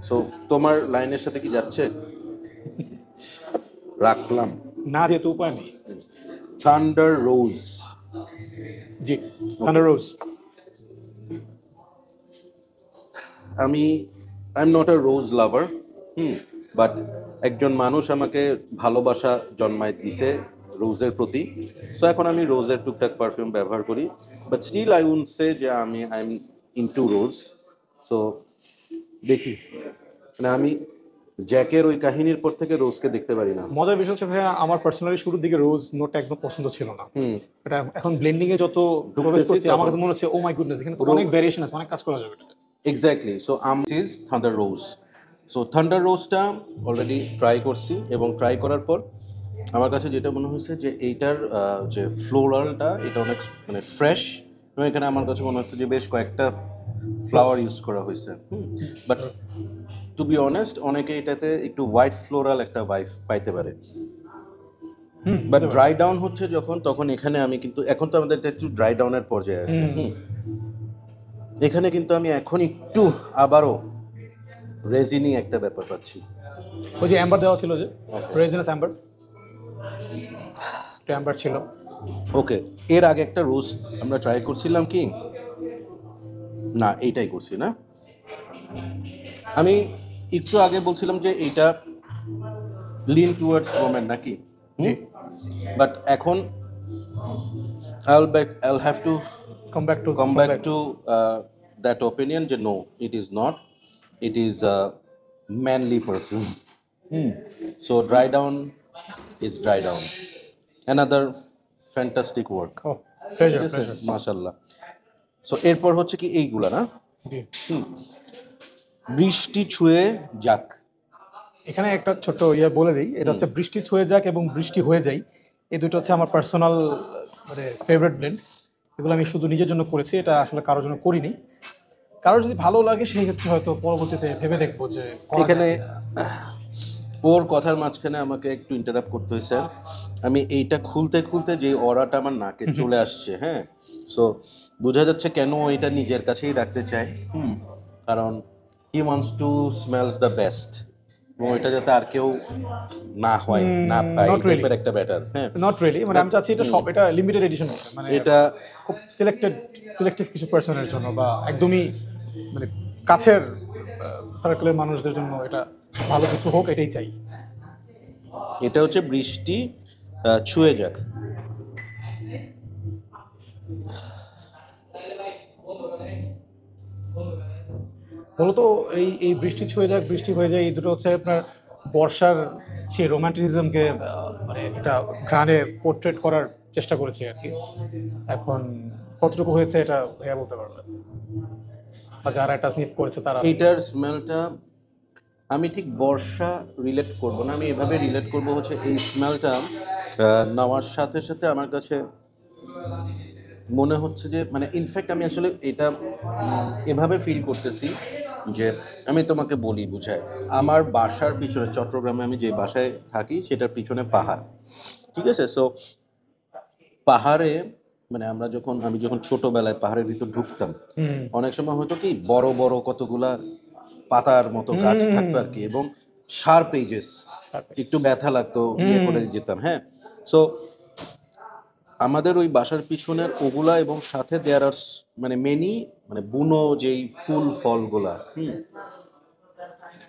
সো তোমার লাইনের সাথে কি যাচ্ছে? রাখলাম না যেহেতু উপায় নেই। থান্ডার রোজ। জি, থান্ডার রোজ। আমি I am not a rose lover, but একজন মানুষ আমাকে ভালোবাসা জন্মায় দিছে রোজের প্রতি, সো এখন আমি রোজের টুকটাক পারফিউম ব্যবহার করি, but still I would say যে I am into rose. So দেখি, মানে আমি জ্যাকের ওই কাহিনীর পর থেকে রোজকে দেখতে পারি না। মজার বিষয় হচ্ছে ভাইয়া, আমার পার্সোনালি শুরুর দিকে রোজ নোটটা একদম পছন্দ ছিল না। এটা এখন ব্লেন্ডিং এ যত প্রবেশ করছে আমার কাছে মনে হচ্ছে ও মাই গুডনেস, এখানে তো অনেক ভেরিয়েশন আছে, অনেক কাজ করা যাবে এটা। Exactly, so is thunder rose. So thunder রোজটা অলরেডি ট্রাই করছি, এবং ট্রাই করার পর আমার কাছে যেটা মনে হয়েছে যে এইটার যে ফ্লোরালটা এটা অনেক মানে ফ্রেশ, এবং এখানে আমার কাছে মনে হচ্ছে যে বেশ কয়েকটা ফ্লাওয়ার ইউজ করা হয়েছে, বাট টু বি অনেস্ট অনেকে এটাতে একটু হোয়াইট ফ্লোরাল একটা ভাইব পাইতে পারে, বাট ড্রাই ডাউন হচ্ছে যখন, তখন এখানে আমি কিন্তু এখন তো আমাদের একটু ড্রাই ডাউনের পর্যায়ে আছে, এখানে কিন্তু আমি এখন একটু আবারও রেজিনি একটা ব্যাপার পাচ্ছি। ওই যে অ্যাম্বার দেওয়া ছিল, যে রেজিনাস অ্যাম্বার, একটা অ্যাম্বার ছিল। ওকে, এর আগে একটা রোজ আমরা ট্রাই করছিলাম কি না, এইটাই করছি না, আমি একটু আগে বলছিলাম যে এইটা লিন টুয়ার্ডস ওমেন নাকি, বাট এখন I'll have to come back to that opinion যে no, it is not, it is a manly perfume. So dry down is dry down, another fantastic work. Oh, pleasure. মাশাআল্লাহ। So এরপর হচ্ছে কি এইগুলা না, জি। বৃষ্টি ছুঁয়ে যাক। এখানে একটা ছোট বলে দিই, এটা হচ্ছে বৃষ্টি ছুঁয়ে যাক এবং বৃষ্টি হয়ে যায়, এই দুটো হচ্ছে আমার পার্সোনাল মানে ফেভারিট ব্লেন্ড। এগুলো আমি শুধু নিজের জন্য করেছি, এটা আসলে কারোর জন্য করিনি। কারোর যদি ভালো লাগে সেই ক্ষেত্রে হয়তো পরবর্তীতে ভেবে দেখবো যে এখানে ওর কথার মাঝখানে আমাকে একটু ইন্টারাপ্ট করতে হয়েছে, আমি এইটা খুলতে খুলতে যে অরাটা আমার নাকে চলে আসছে, হ্যাঁ, সো বোঝা যাচ্ছে কেন এটা নিজের কাছেই রাখতে চায়, কারণ he wants to smells the best, এবং এটা যাতে আর কেউ না হয় না পায়, এই টাইপের একটা ব্যাটার। হ্যাঁ, নট রিয়েলি, মানে আমি চাচ্ছি এটা সব, এটা লিমিটেড এডিশন হবে, মানে এটা খুব সিলেক্টিভ কিছু পার্সনের জন্য, বা একদমই মানে কাছের সার্কেলের মানুষদের জন্য এটা ভালো কিছু হোক, এটাই চাই। এটা হচ্ছে বৃষ্টি ছুঁয়ে যাক। মূলত এই বৃষ্টি ছুঁয়ে যাক, বৃষ্টি হয়ে যায়, এই দুটো হচ্ছে আপনার বর্ষার সেই রোমান্টিসিজমকে মানে এটা গানে পোর্ট্রেট করার চেষ্টা করেছি আর কি। এখন কতটুকু হয়েছে এটা ভাইয়া বলতে পারবে, বা যারা এটা স্নিফ করেছে তারা। এইটার স্মেলটা আমি ঠিক বর্ষা রিলেট করব না, আমি এভাবে রিলেট করব হচ্ছে এই স্মেলটা নেওয়ার সাথে সাথে আমার কাছে মনে হচ্ছে যে মানে ইনফ্যাক্ট আমি আসলে এটা এভাবে ফিল করতেছি যে আমি তোমাকে বলি বুঝাই, আমার বাসার পিছনে চট্টগ্রামে আমি যে বাসায় থাকি সেটার পিছনে পাহাড়, ঠিক আছে, সো পাহাড়ে মানে আমি যখন ছোটবেলায় পাহাড়ের ভিতর ঢুকতাম, অনেক সময় হতো কি বড় বড় কতগুলা পাতার মতো গাছ থাকতো আর কি, এবং শার্প এজেস, একটু ব্যথা লাগতো, ইয়ে করে যেতাম, হ্যাঁ, সো আমাদের ওই বাসার পিছনের ওগুলা এবং সাথে দেয়ার আর মানে মেনি মানে বুনো যেই ফুল ফলগুলা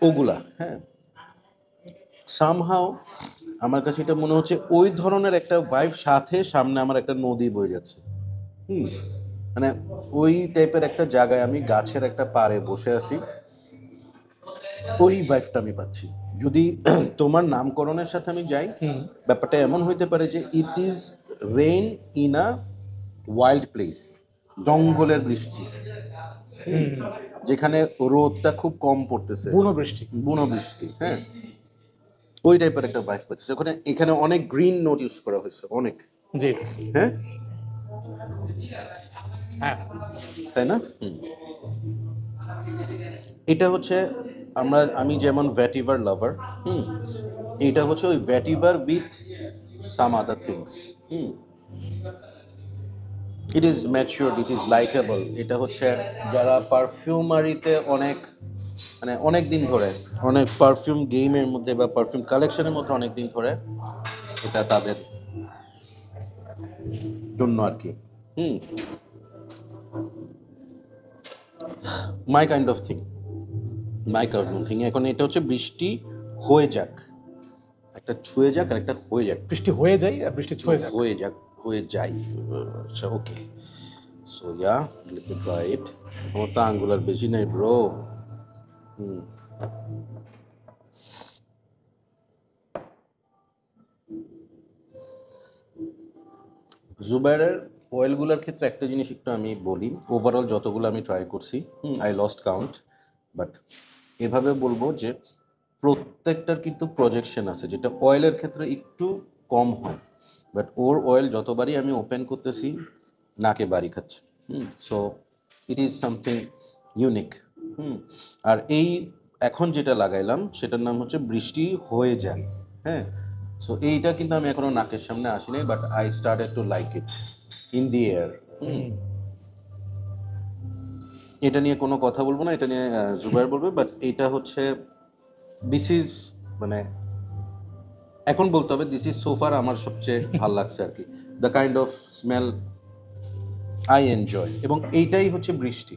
ওগুলা, হ্যাঁ, সামহাও আমার কাছে এটা মনে হচ্ছে ওই ধরনের একটা ভাইব, সাথে সামনে আমার একটা নদী বয়ে যাচ্ছে। মানে ওই টাইপের একটা জায়গায় আমি গাছের একটা পাড়ে বসে আছি, ওই ভাইবটা আমি পাচ্ছি। যদি তোমার নামকরণের সাথে আমি যাই, ব্যাপারটা এমন হইতে পারে যে it is rain in a wild place, জঙ্গলের বৃষ্টি, যেখানে রোদটা খুব কম পড়তেছে, বুনো বৃষ্টি, হ্যাঁ, ওই টাইপের একটা ভাইব পাচ্ছি। ওখানে এখানে অনেক গ্রিন নোট ইউজ করা হয়েছে, অনেক, জি হ্যাঁ হ্যাঁ তাই না? এটা হচ্ছে আমি যেমন ভ্যাটিভার লাভার, এটা হচ্ছে ওই vetiver with some other things. It is matured, it is likeable. এটা হচ্ছে যারা পারফিউমারিতে মানে অনেক দিন ধরে, অনেক পারফিউম গেমের মধ্যে বা পারফিউম কালেকশনের মধ্যে অনেক দিন ধরে, এটা তাদের জন্য আর কি। মাই কাইন্ড অফ থিং, এখন এটা হচ্ছে বৃষ্টি হয়ে যাক, একটা ছুঁয়ে যাক আর একটা হয়ে যাক। বৃষ্টি হয়ে যায় আর বৃষ্টি ছুঁয়ে যাক, হয়ে যাই। আচ্ছা, okay, so yeah, let me try it. আমার তো আঙ্গুলার বেশি নাই ব্রো। জুবাইরের অয়েলগুলোর ক্ষেত্রে একটা জিনিস একটু আমি বলি, ওভারঅল যতগুলো আমি ট্রাই করছি, আই লস্ট কাউন্ট, বাট এভাবে বলবো যে প্রত্যেকটার কিন্তু প্রজেকশন আছে, যেটা অয়েলের ক্ষেত্রে একটু কম হয়, বাট ওর অয়েল যতবারই আমি ওপেন করতেছি নাকে বাড়ি খাচ্ছে। So it is something unique. আর এই এখন যেটা লাগাইলাম সেটার নাম হচ্ছে বৃষ্টি হয়ে যায়, হ্যাঁ। সো এইটা কিন্তু আমি এখনো নাকের সামনে আসি নাই, but I started to like it in the air. এটা নিয়ে কোনো কথা বলবো না, এটা নিয়ে জুবাইর বলবে, বাট এটা হচ্ছে দিস ইজ, মানে এখন বলতে হবে দিস ইজ সোফার আমার সবচেয়ে ভালো লাগছে আর কি, the kind of smell I enjoy. এবং এইটাই হচ্ছে বৃষ্টি,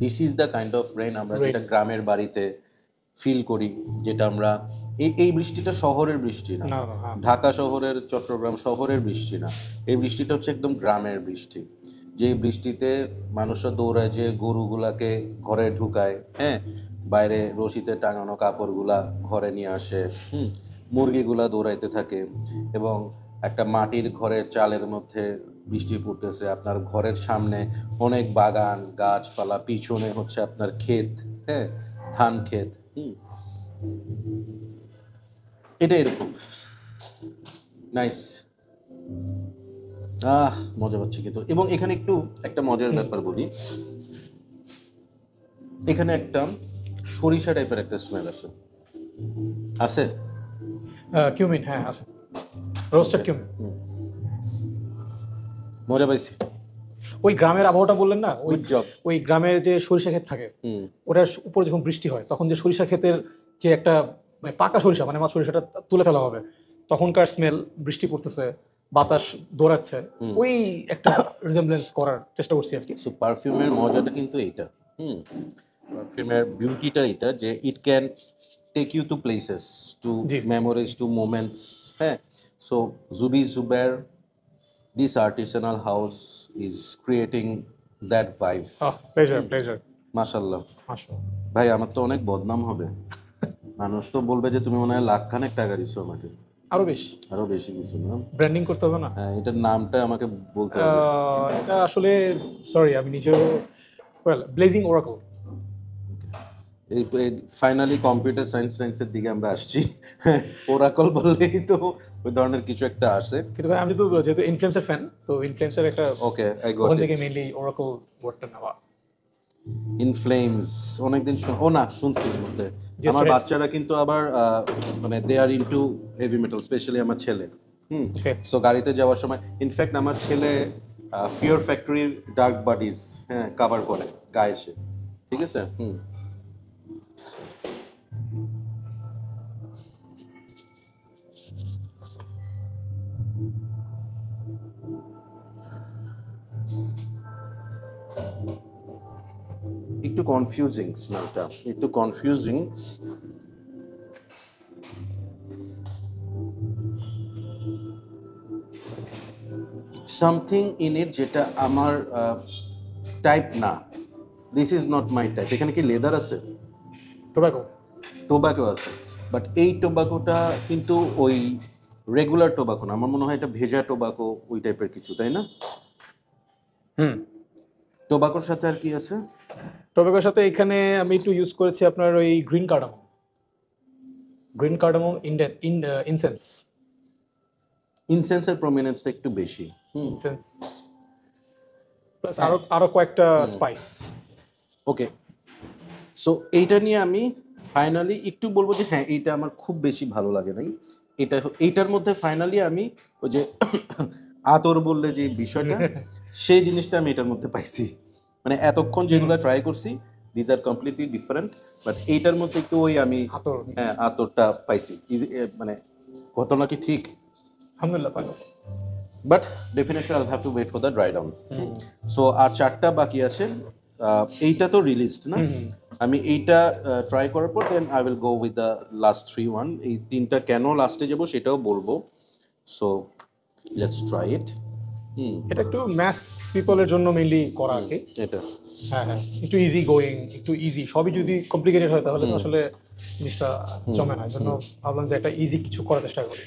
this is the kind of rain আমরা যেটা গ্রামের বাড়িতে ফিল করি, যেটা আমরা এই বৃষ্টিটা শহরের বৃষ্টি না, ঢাকা শহরের, চট্টগ্রাম শহরের বৃষ্টি না, এই বৃষ্টিটা হচ্ছে একদম গ্রামের বৃষ্টি। যে বৃষ্টিতে মানুষরা দৌড়ায়, যে গরুগুলাকে ঘরে ঢুকায়, হ্যাঁ, বাইরে রশিতে টাঙানো কাপড়গুলা ঘরে নিয়ে আসে, মুরগিগুলা দৌড়াইতে থাকে, এবং একটা মাটির ঘরের চালের মধ্যে বৃষ্টি পড়তেছে, আপনার ঘরের সামনে অনেক বাগান গাছপালা, পিছনে হচ্ছে আপনার ক্ষেত, হ্যাঁ, ধান ক্ষেত, এটা এরকম নাইস। মজা পাচ্ছি কিন্তু। এবং এখানে একটু একটা মজার ব্যাপার বলি, এখানে একটা সরিষা টাইপের একটা স্মেল আছে কিউমিন, হ্যাঁ আছে, রোস্টেড কিউমিন। মজা পাইছি। ওই গ্রামের আবহাওয়াটা বললেন না, ওই গ্রামের যে সরিষা ক্ষেত থাকে, ওটার উপরে যখন বৃষ্টি হয় তখন যে সরিষা ক্ষেতের যে একটা মানে পাকা সরিষা, মানে আমার সরিষাটা তুলে ফেলা হবে, তখনকার স্মেল, বৃষ্টি পড়তেছে, বাতাস দৌড়াচ্ছে, ওই একটা রিজেমব্লেন্স করার চেষ্টা করছি আর কি। সো পারফিউমের মজাটা কিন্তু এইটা, পারফিউমের বিউটিটা এটা, যে it can take you to places, to memories, to moments, হ্যাঁ। So Zubair, this artisanal house is creating that vibe. Pleasure মাশাআল্লাহ। ভাই আমার তো অনেক বদনাম হবে, মানুষ তো বলবে যে তুমি মনে হয় লাখখানেক টাকা দিছো আমাকে। আরো বেশি দিছো না? ব্র্যান্ডিং করতে হবে না? হ্যাঁ, এটার নামটা আমাকে বলতে হবে। এটা আসলে সরি, আমি নিজেও ব্লেজিং ওরাকল। এই ফাইনালি কম্পিউটার সায়েন্সের দিকে আমরা আসছি। ওরাকল বললেই তো ওই ধরনের কিছু একটা আসে, কিন্তু আমি তো যেহেতু ইনফ্লুয়েন্সার ফ্যান, তো ইনফ্লুয়েন্সার একটা, ওকে, আই গট ইট, ওখান থেকে মেইনলি ওরাকল ওয়ার্ডটা নেওয়া। ইন ফ্লেমস অনেকদিন শুনছি এর মধ্যে। আমার বাচ্চারা কিন্তু আবার মানে দে আর ইনটু হেভি মেটাল, স্পেশালি আমার ছেলে। সো গাড়িতে যাওয়ার সময়, ইনফ্যাক্ট আমার ছেলে ফিয়ার ফ্যাক্টরির ডার্ক বাডিজ, হ্যাঁ, কভার করে গায়ে সে, ঠিক আছে। একটু কনফিউজিং স্মেলটা, একটু কনফিউজিং, সামথিং ইন ইট যেটা আমার টাইপ না, this is not my type. এখানে কি লেদার আছে? টোব্যাকো। টোবাকো আছে, বাট এই টোবাকোটা কিন্তু ওই রেগুলার টোবাকো না, আমার মনে হয় এটা ভেজা টোবাকো ওই টাইপের কিছু, তাই না? টোবাকোর সাথে আর কি আছে? টোব্যাকোর সাথে এখানে আমি একটু ইউজ করেছি আপনার ওই গ্রিন কার্ডামম ইনসেন্স। ইনসেন্সের প্রমিনেন্সটা একটু বেশি। ইনসেন্স প্লাস আরো কয়েকটা স্পাইস। ওকে, সো এইটা নিয়ে আমি ফাইনালি একটু বলবো যে হ্যাঁ এইটা আমার খুব বেশি ভালো লাগে নাই। এইটার মধ্যে ফাইনালি আমি ওই যে আতর বললে যে বিষয়টা, সেই জিনিসটা আমি এটার মধ্যে পাইছি। মানে এতক্ষণ যেগুলো ট্রাই করছি these are completely different, but এইটার মধ্যে একটু ওই আমি হ্যাঁ আতরটা পাইছি। মানে ঘটনা কি ঠিক? আলহামদুলিল্লাহ ভালো। But definitely I have to wait for the dry down. So আর 4টা বাকি আছে। এইটা তো রিলিজড না, আমি এইটা ট্রাই করার পর then I will go with the last 3 এই 3টা কেন লাস্টে যাব সেটাও বলবো। So let's try it. এটা একটু ম্যাস পিপলের জন্য মেইনলি করা আর কি। এটা হ্যাঁ, একটু ইজি গোয়িং, একটু ইজি। সবই যদি কমপ্লিকেটেড হয় তাহলে তো আসলে জিনিসটা জমে না। জন্য ভাবলাম যে একটা ইজি কিছু করার চেষ্টা করি।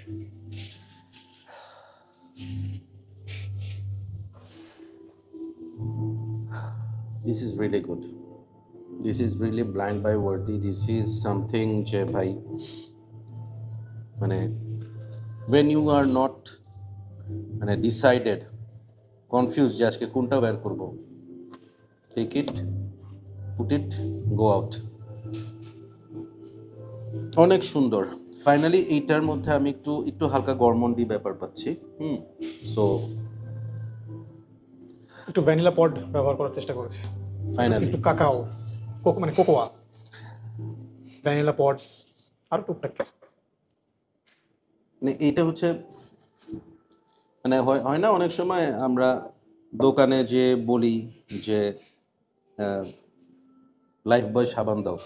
This is really good. This is really blind buy worthy. This is something যে ভাই মানে when you are not মানে decided, confused যে আজকে কোনটা বের করব, take it, put it, go out. অনেক সুন্দর। ফাইনালি এইটার মধ্যে আমি একটু হালকা গরমন্ডি ব্যাপার পাচ্ছি। সো একটু ভ্যানিলা পড ব্যবহার করার চেষ্টা করেছি। ফাইনালি একটু কাকাও, মানে কোকোয়া, ভ্যানিলা পডস আর টুকটাক কিছু। মানে এইটা হচ্ছে মানে হয় না অনেক সময় আমরা দোকানে যে বলি যে লাইফ বয় সাবান দাও,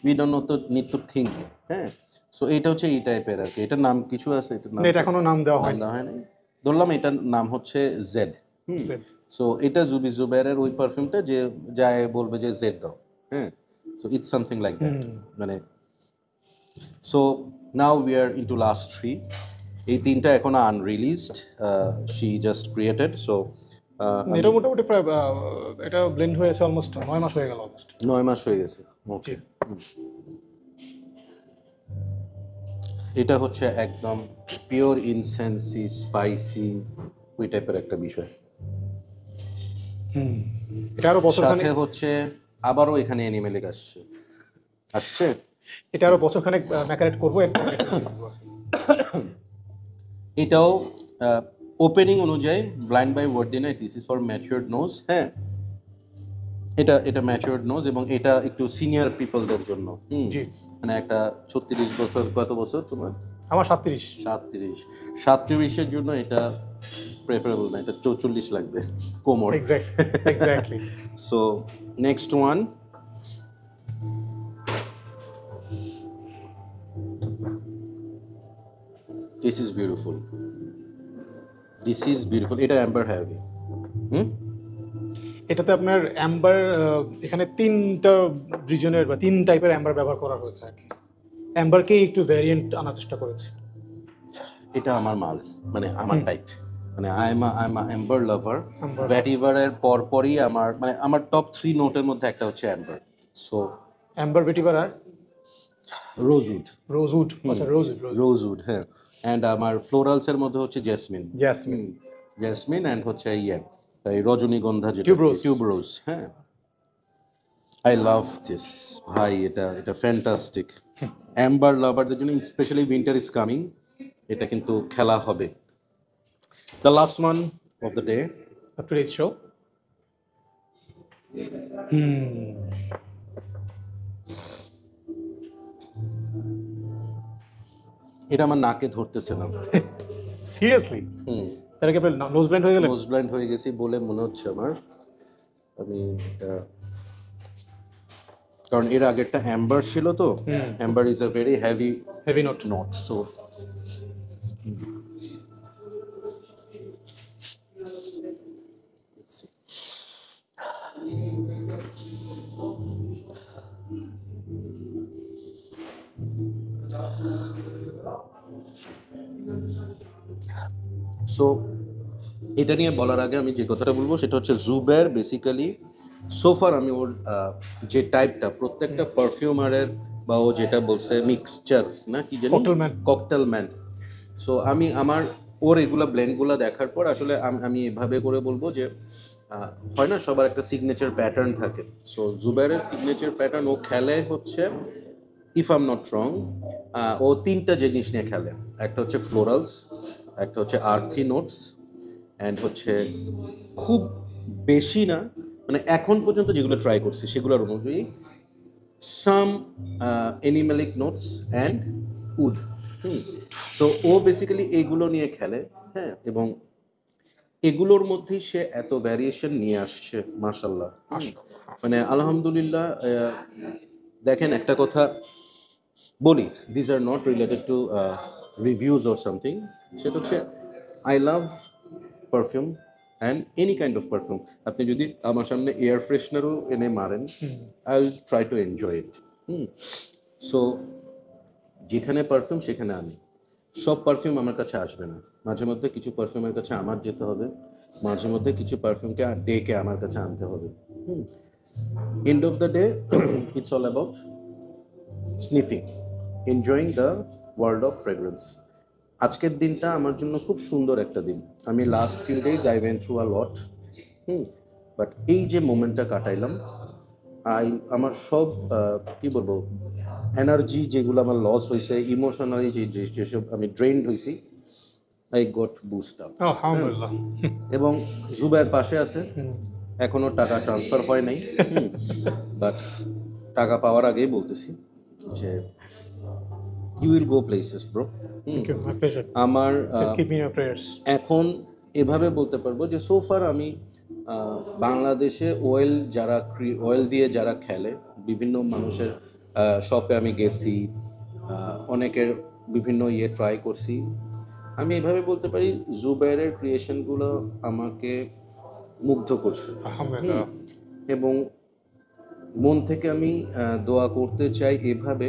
উই ডোন্ট নো তো নিড টু থিঙ্ক। হ্যাঁ, সো এইটা হচ্ছে এই টাইপের আর কি। এটার নাম কিছু আছে? এটার নাম এটা এখনো নাম দেওয়া হয়নি। ধরলাম এটার নাম হচ্ছে জেড। সো এটা জুবি জুবাইরের ওই পারফিউমটা যে যায় বলবে যে জেড দাও। হ্যাঁ, so it's something like that. মানে so now we are into last 3। এই 3টা এখনো unreleased, she just created. So এটা মোটামুটি প্রায় এটা ব্লেন্ড হয়েছে অলমোস্ট 9 মাস হয়ে গেল। 9 মাস হয়ে গেছে। ওকে, এটা হচ্ছে একদম পিওর ইনসেন্সি স্পাইসি ওই টাইপের একটা বিষয়। এটা আরো বছরখানেক সাথে হচ্ছে আবারও এখানে অ্যানিমেলিক আসছে। এটা আরো বছরখানেক ম্যাকারেট করবো। এটাও ওপেনিং অনুযায়ী ব্লাইন্ড বাই ওয়ার্দি না, this is for matured nose. হ্যাঁ, এটা ম্যাচিউরড নোজ এবং এটা একটু সিনিয়র পিপলদের জন্য। মানে একটা 36 বছর, কত বছর তোমার? আমার 37। 37-এর জন্য এটা প্রেফারেবল না, এটা 44 লাগবে কোমর। Exactly. So next one, this is beautiful. এটা অ্যাম্বার হ্যাভি। এটাতে আপনার অ্যাম্বার, এখানে 3টা রিজনের বা 3 টাইপের অ্যাম্বার ব্যবহার করা হয়েছে আর কি। অ্যাম্বারকে একটু ভ্যারিয়েন্ট আনার চেষ্টা করেছি। এটা আমার মাল, মানে আমার টাইপ। মানে আই এম অ্যাম্বার লাভার। ভ্যাটিভারের পরপরই আমার টপ 3 নোটের মধ্যে একটা হচ্ছে অ্যাম্বার। সো অ্যাম্বার, ভেটিভার আর রোজউড। আচ্ছা, রোজউড, হ্যাঁ। অ্যান্ড আমার ফ্লোরালসের মধ্যে হচ্ছে জেসমিন অ্যান্ড হচ্ছে এই রজনীগন্ধা, যেটা টিউবরোজ। হ্যাঁ, আই লাভ দিস ভাই। এটা ফ্যান্টাস্টিক। অ্যাম্বার লাভারদের জন্য, স্পেশালি উইন্টার ইজ কামিং, এটা কিন্তু খেলা হবে। The last one of the day, up to date show. এটা আমার নাকে ধরতেছে না। সিরিয়াসলি? তাহলে কি আপনি নোজ ব্লাইন্ড হয়ে গেলেন? নোজ ব্লাইন্ড হয়ে গেছি বলে মনে হচ্ছে আমার। আমি এটা কারণ এর আগেরটা অ্যাম্বার ছিল, তো Amber is a very heavy note. So so এটা নিয়ে বলার আগে আমি যে কথাটা বলবো সেটা হচ্ছে জুবের বেসিক্যালি সোফার আমি ওর যে টাইপটা প্রত্যেকটা পারফিউমারের বা ও যেটা বলছে মিক্সচার না কি জানি Cocktail man. Cocktail man. So আমি আমার ওর এগুলা ব্লেন্ডগুলো দেখার পর আসলে আমি এভাবে করে বলবো যে হয় না সবার একটা সিগনেচার প্যাটার্ন থাকে। সো জুবেরের সিগনেচার প্যাটার্ন ও খেলে হচ্ছে if I am not wrong ও তিনটা জিনিস নিয়ে খেলে। একটা হচ্ছে ফ্লোরালস, একটা হচ্ছে আর্থি নোটস, অ্যান্ড হচ্ছে খুব বেশি না মানে এখন পর্যন্ত যেগুলো ট্রাই করছি সেগুলোর অনুযায়ী some animalic notes and wood. So ও বেসিক্যালি এগুলো নিয়ে খেলে, হ্যাঁ, এবং এগুলোর মধ্যেই সে এত ভ্যারিয়েশন নিয়ে আসছে মাশাল্লাহ। মানে আলহামদুলিল্লাহ। দেখেন একটা কথা বলি, this are not related to reviews or something, সেটা হচ্ছে I love perfume and any kind of perfume. আপনি যদি আমার সামনে এয়ার ফ্রেশনারও এনে মারেন, I will try to enjoy it. So যেখানে পারফিউম সেখানে আমি, সব পারফিউম আমার কাছে আসবে না, মাঝে মধ্যে কিছু পারফিউমের কাছে আমার যেতে হবে, মাঝে মধ্যে কিছু পারফিউমকে ডেকে আমার কাছে আনতে হবে। End of the day it's all about sniffing, enjoying the world of fragrance. আজকের দিনটা আমার জন্য খুব সুন্দর একটা দিন। আমি last few days I went through a lot, but এই যে মোমেন্টটা কাটাইলাম, আমার সব কি বলবো এনার্জি যেগুলো আমার লস হয়েছে, ইমোশনালি যেসব আমি ড্রেইনড হয়েছি, আই গট বুস্ট আপ। আলহামদুলিল্লাহ। এবং জুবাইর পাশে আছে, এখনো টাকা ট্রান্সফার হয় নাই, বাট টাকা পাওয়ার আগেই বলতেছি যে you will go places bro. Thank you, my pleasure. আমার Please keep me in your prayers. এখন এভাবে বলতে পারবো যে সোফার আমি বাংলাদেশে অয়েল দিয়ে যারা খেলে, বিভিন্ন মানুষের শপে আমি গেছি, অনেকের বিভিন্ন ট্রাই করছি, আমি এভাবে বলতে পারি জুবাইরের ক্রিয়েশনগুলো আমাকে মুগ্ধ করছে। আলহামদুলিল্লাহ। এবং মন থেকে আমি দোয়া করতে চাই এভাবে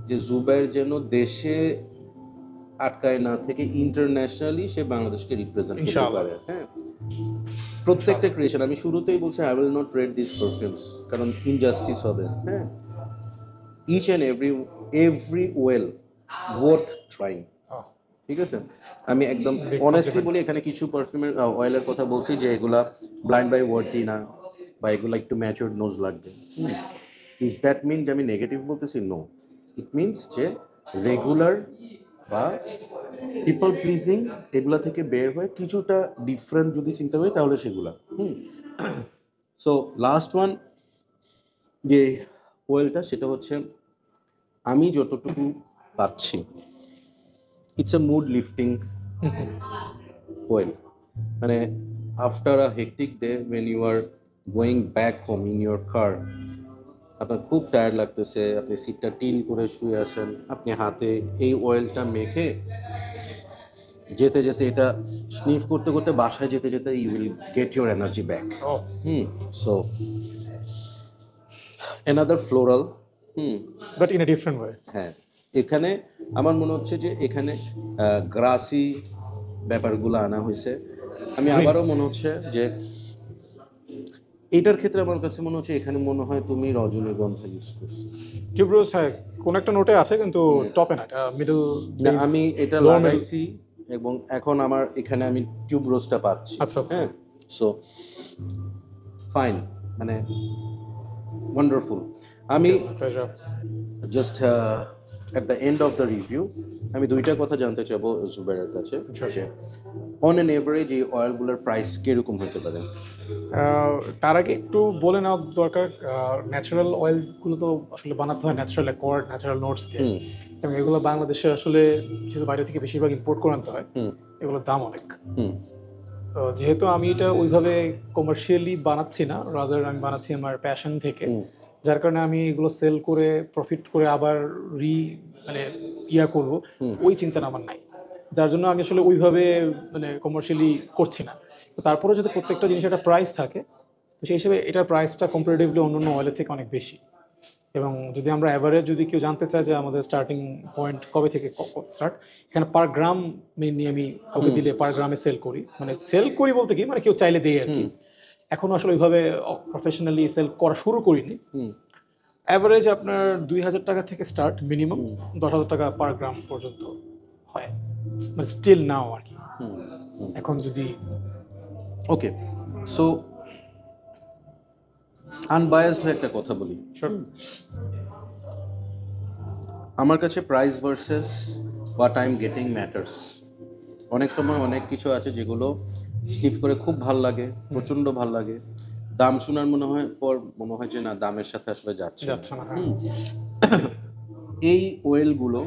যে জুবাইর যেন দেশে আটকায় না থেকে ইন্টারন্যাশনালি সে বাংলাদেশকে রিপ্রেজেন্ট করতে ইনশাআল্লাহ। পারে। হ্যাঁ, প্রত্যেকটা ক্রিয়েশন আমি শুরুতেই বলছি I will not rate this perfumes, কারণ ইনজাস্টিস হবে। হ্যাঁ, each and every well worth trying. ঠিক আছে, আমি একদম অনেস্টলি বলি, এখানে কিছু পারফিউমের অয়েলের কথা বলছি যে এগুলা ব্লাইন্ড বাই ওয়ার্থি না, বা এগুলো একটু ম্যাচিউরড নোজ লাগবে। ইজ দ্যাট মিন যে আমি নেগেটিভ বলতেছি? নো, ইট মিনস যে রেগুলার বা পিপল প্লিজিং এগুলা থেকে বের হয়ে কিছুটা ডিফারেন্ট যদি চিন্তা করি তাহলে সেগুলা। সো লাস্ট ওয়ান যে ওয়েলটা, সেটা হচ্ছে আমি যতটুকু পাচ্ছি, it's a mood lifting oil. মানে after a hectic day when you are going back home in your car, আপনার খুব টায়ার্ড লাগতেছে, আপনি সিটটা টিল করে শুয়ে আসেন, আপনি হাতে এই অয়েলটা মেখে যেতে যেতে, এটা স্নিফ করতে করতে বাসায় যেতে যেতে you will get your energy back. So another floral, But in a different way. হ্যাঁ, এখানে আমার মনে হচ্ছে যে এখানে গ্রাসি ব্যাপারগুলো আনা হয়েছে। আমি আবারও মনে হচ্ছে যে এটার ক্ষেত্রে আমার কাছে মনে হচ্ছে এখানে মনে হয় তুমি রজনীগন্ধা ইউজ করছো। টিউব্রোস, হ্যাঁ, কোন একটা নোটে আছে কিন্তু টপে না, মিডল। না, আমি এটা লাগাইছি এবং এখন আমার এখানে আমি টিউবরোজটা পাচ্ছি। আচ্ছা, আচ্ছা। হ্যাঁ, সো ফাইন, মানে ওয়ান্ডারফুল। আমি just at the end of the review আমি দুইটা কথা জানতে চাবো জুবাইরের কাছে, যে অন অ্যান এভারেজ এই অয়েলগুলোর প্রাইস কিরকম হতে পারে? তার আগে একটু বলে নেওয়া দরকার, ন্যাচারাল অয়েলগুলো তো আসলে বানাতে হয় ন্যাচারাল অ্যাকর্ড, ন্যাচারাল নোটস দিয়ে, এবং এগুলো বাংলাদেশে আসলে যেহেতু বাইরে থেকে বেশিরভাগ ইম্পোর্ট করে আনতে হয়, এগুলোর দাম অনেক। যেহেতু আমি এটা ওইভাবে কমার্শিয়ালি বানাচ্ছি না, রাদার আমি বানাচ্ছি আমার প্যাশন থেকে, যার কারণে আমি এগুলো সেল করে প্রফিট করে আবার মানে করবো, ওই চিন্তাটা আমার নাই, যার জন্য আমি আসলে ওইভাবে মানে কমার্শিয়ালি করছি না। তো তারপরেও যদি প্রত্যেকটা জিনিসের একটা প্রাইস থাকে, তো সেই হিসেবে এটার প্রাইসটা কম্পারেটিভলি অন্যান্য অয়েলের থেকে অনেক বেশি। এবং যদি আমরা অ্যাভারেজ যদি কেউ জানতে চায় যে আমাদের স্টার্টিং পয়েন্ট কবে থেকে স্টার্ট, এখানে পার গ্রাম মেনলি আমি কাউকে দিলে পার গ্রামে সেল করি, মানে সেল করি বলতে কি মানে কেউ চাইলে দেয় আর কি। এখনো আসলে ওইভাবে প্রফেশনালি সেল করা শুরু করিনি। অ্যাভারেজ আপনার 2,000 টাকা থেকে স্টার্ট, মিনিমাম 10,000 টাকা পার গ্রাম পর্যন্ত হয়, মানে স্টিল নাও আর কি। এখন যদি ওকে, সো আনবায়াসড একটা কথা বলি, আমার কাছে price versus what I am getting matters. অনেক সময় অনেক কিছু আছে যেগুলো স্নিফ করে খুব ভাল লাগে, প্রচণ্ড ভাল লাগে, দাম শোনার মনে হয় যে না, দামের সাথে আসলে যাচ্ছে না। এই ওয়েলগুলো